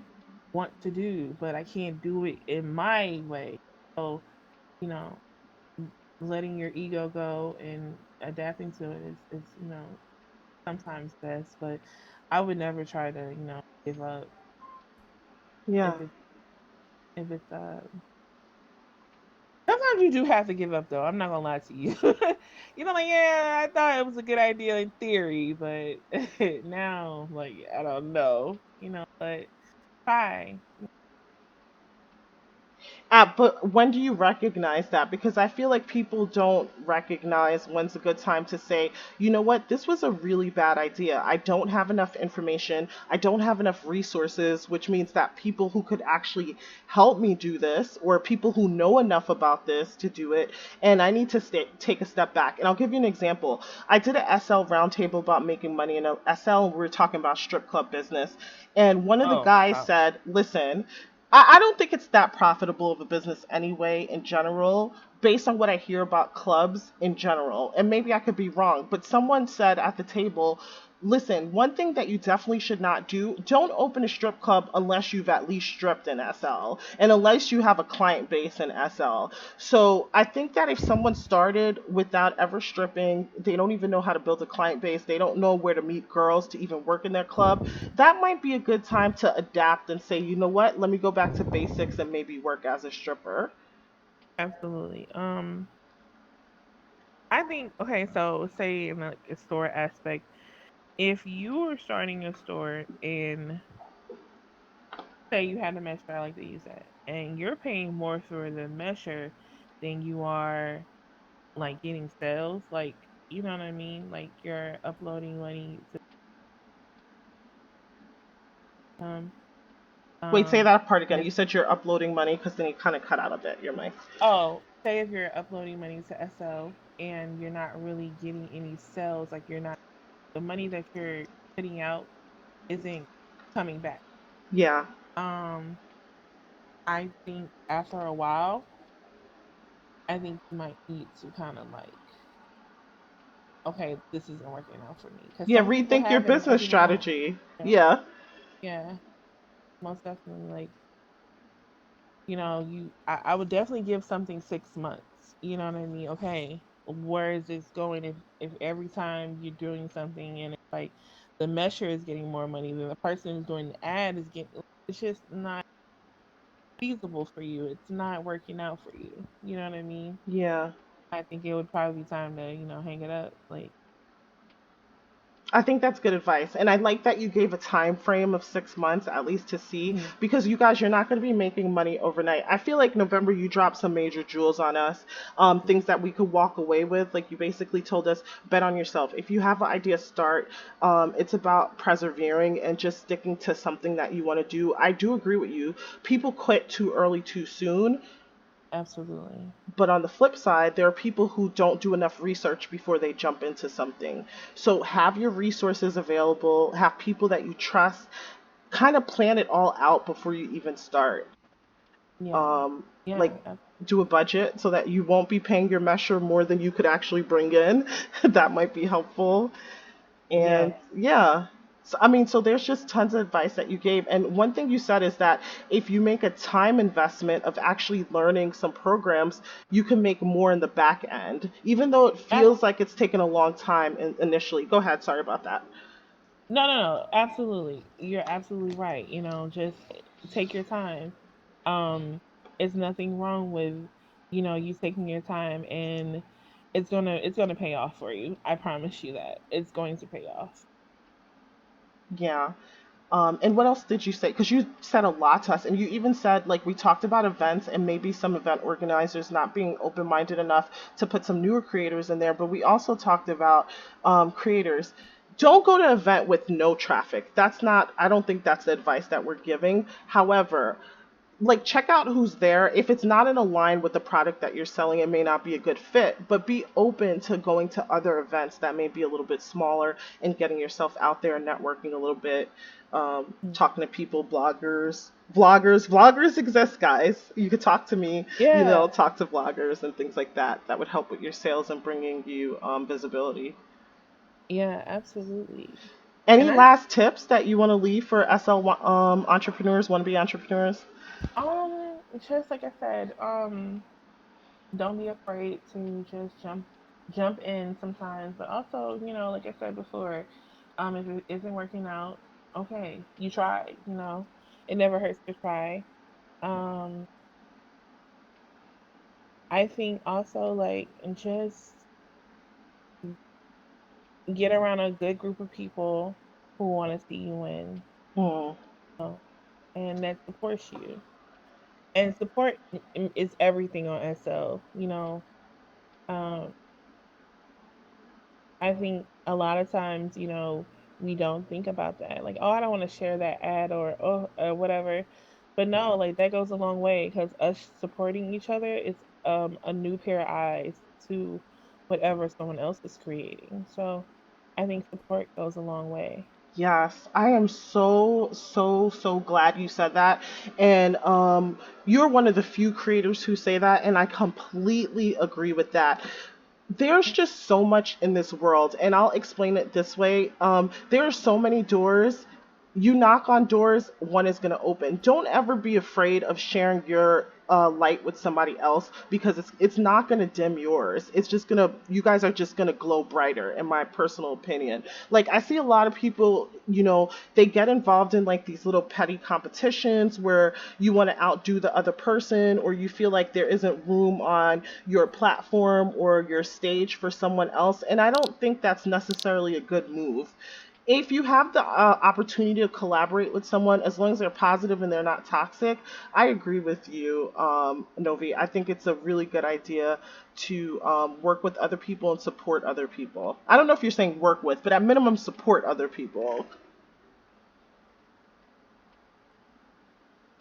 want to do, but I can't do it in my way. So, you know, letting your ego go and adapting to it is sometimes best. But I would never try to, give up Yeah. if it's sometimes you do have to give up though. I'm not gonna lie to you. Like, yeah, I thought it was a good idea in theory, but now, like, I don't know. But try. But when do you recognize that? Because I feel like people don't recognize when's a good time to say, you know what, this was a really bad idea. I don't have enough information. I don't have enough resources, which means that people who could actually help me do this, or people who know enough about this to do it, and I need to take a step back. And I'll give you an example. I did a SL roundtable about making money in a SL. We were talking about strip club business. And one of the Oh, guys wow. said, listen, I don't think it's that profitable of a business anyway, in general, based on what I hear about clubs in general. And maybe I could be wrong, but someone said at the table, listen, one thing that you definitely should not do, don't open a strip club unless you've at least stripped in SL and unless you have a client base in SL. So I think that if someone started without ever stripping, they don't even know how to build a client base, they don't know where to meet girls to even work in their club, that might be a good time to adapt and say, you know what, let me go back to basics and maybe work as a stripper. Absolutely. I think okay, so say in like a store aspect, if you were starting a store and say you had a mesher, I like to use that, and you're paying more for the mesher than you are like getting sales, like you know what I mean? Like you're uploading money to um Wait, say um that part again. and You said you're uploading money because then you kind of cut out a bit, your mic. say if you're uploading money to SL and you're not really getting any sales, like you're not the money that you're putting out isn't coming back. Yeah. Um I think after a while, I think you might need to kind of like, okay, this isn't working out for me because Yeah, some people rethink your have it and some business people don't. strategy. Yeah, Yeah. yeah, most definitely. Like, I would definitely give something 6 months. You know what I mean? Okay, where is this going? If every time you're doing something and it's like the mesher is getting more money than the person who's doing the ad is getting, it's just not feasible for you. It's not working out for you. You know what I mean? Yeah. I think it would probably be time to, hang it up. Like, I think that's good advice. And I like that you gave a time frame of 6 months at least to see, mhm, because you guys, you're not going to be making money overnight. I feel like November, you dropped some major jewels on us, things that we could walk away with. Like you basically told us, bet on yourself. If you have an idea, start. It's about persevering and just sticking to something that you want to do. I do agree with you. People quit too early, too soon. absolutely. But on the flip side, there are people who don't do enough research before they jump into something. So have your resources available, have people that you trust, kind of plan it all out before you even start. Yeah. Um, like Yeah. do a budget so that you won't be paying your mesher more than you could actually bring in. That might be helpful. Yeah. And yeah, so, I mean, so there's just tons of advice that you gave. And one thing you said is that if you make a time investment of actually learning some programs, you can make more in the back end, even though it Ab- feels like it's taken a long time initially. Go ahead. Sorry about that. no, no, no. Absolutely. You're absolutely right. Just take your time. Um, it's nothing wrong with, you taking your time and it's gonna pay off for you. I promise you that. It's going to pay off. Yeah. And what else did you say? Because you said a lot to us, and you even said, like, we talked about events and maybe some event organizers not being open minded enough to put some newer creators in there, but we also talked about creators. Don't go to an event with no traffic. That's not, I don't think that's the advice that we're giving. However, like check out who's there. If it's not in a line with the product that you're selling, it may not be a good fit, but be open to going to other events that may be a little bit smaller and getting yourself out there and networking a little bit. Mm. Talking to people, vloggers exist, guys. You could talk to me, Yeah, talk to vloggers and things like that. That would help with your sales and bringing you visibility. yeah, absolutely. Any And I last tips that you want to leave for SL entrepreneurs, want to be entrepreneurs? just like I said, don't be afraid to just jump in sometimes, but also, like I said before, if it isn't working out, okay, you tried, it never hurts to try. Um, I think also like just get around a good group of people who want to see you win, Hmm. know, and that supports you. And support is everything on SL, Um, I think a lot of times, we don't think about that. Like, oh, I don't want to share that ad or whatever. But no, like that goes a long way because us supporting each other is a new pair of eyes to whatever someone else is creating. So I think support goes a long way. Yes, I am so glad you said that. And you're one of the few creators who say that, and I completely agree with that. There's just so much in this world, and I'll explain it this way. There are so many doors. You knock on doors, one is going to open. Don't ever be afraid of sharing your light with somebody else because it's not going to dim yours. It's just going to you guys are just going to glow brighter in my personal opinion. Like I see a lot of people, they get involved in like these little petty competitions where you want to outdo the other person or you feel like there isn't room on your platform or your stage for someone else, and I don't think that's necessarily a good move. If you have the opportunity to collaborate with someone, as long as they're positive and they're not toxic, I agree with you, Novi. I think it's a really good idea to work with other people and support other people. I don't know if you're saying work with, but at minimum, support other people.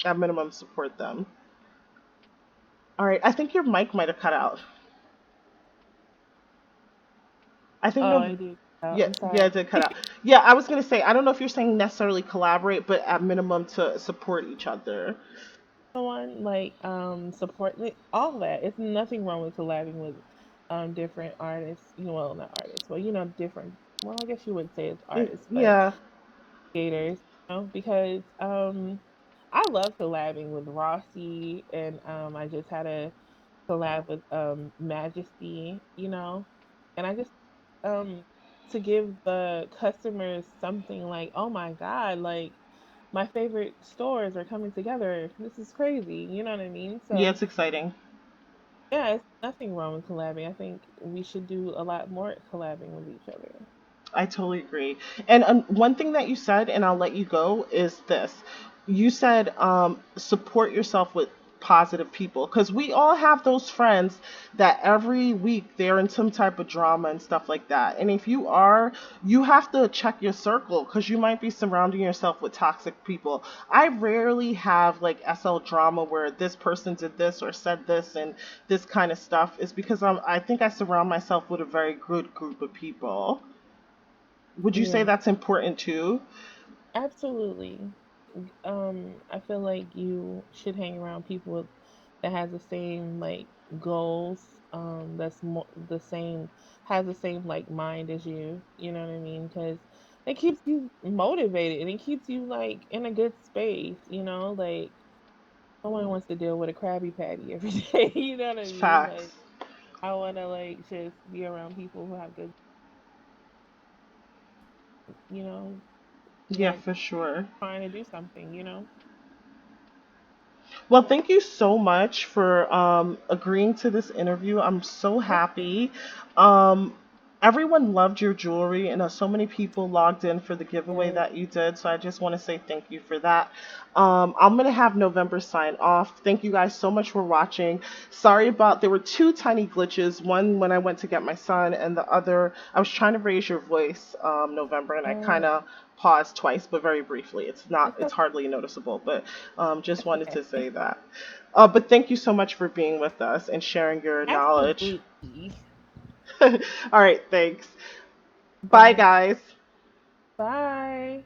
At minimum, support them. All right, I think your mic might have cut out. I think Oh, no. I do. Oh, Yeah, I'm yeah, sorry. it did cut out. Yeah, I was gonna say I don't know if you're saying necessarily collaborate, but at minimum to support each other. Someone like support like, all that. It's nothing wrong with collabing with different artists. Well, not artists, but different. Well, I guess you would say it's artists, but Yeah, creators. Because I love collabing with Rossi, and I just had a collab with Majesty. And I just um to give the customers something like, oh my god, like my favorite stores are coming together. This is crazy. You know what I mean? yeah, So it's exciting. yeah, it's nothing wrong with collabing. I think we should do a lot more collabing with each other. I totally agree. And one thing that you said, and I'll let you go, is this. You said support yourself with positive people because we all have those friends that every week they're in some type of drama and stuff like that. And if you are, you have to check your circle because you might be surrounding yourself with toxic people. I rarely have like SL drama where this person did this or said this and this kind of stuff is because I think I surround myself with a very good group of people. Would you say Yeah, that's important too? absolutely. I feel like you should hang around people that has the same like goals. That's the same has the same like mind as you. You know what I mean? Because it keeps you motivated and it keeps you like in a good space. Like no one wants to deal with a Krabby Patty every day. You know what I mean? Facts. Like I want to like just be around people who have good, you know, Yeah, that for sure. trying to do something. Well, thank you so much for agreeing to this interview. I'm so Yeah. happy. Um, everyone loved your jewelry, and so many people logged in for the giveaway Yes. that you did. So I just want to say thank you for that. I'm gonna have November sign off. Thank you guys so much for watching. Sorry about there were two tiny glitches. One when I went to get my son, and the other I was trying to raise your voice, November, and I kind Oh, of paused twice, but very briefly. it's It's hardly noticeable, but just wanted to okay. say that. But thank you so much for being with us and sharing your knowledge. Absolutely. All right, thanks. All Bye, right. guys. Bye.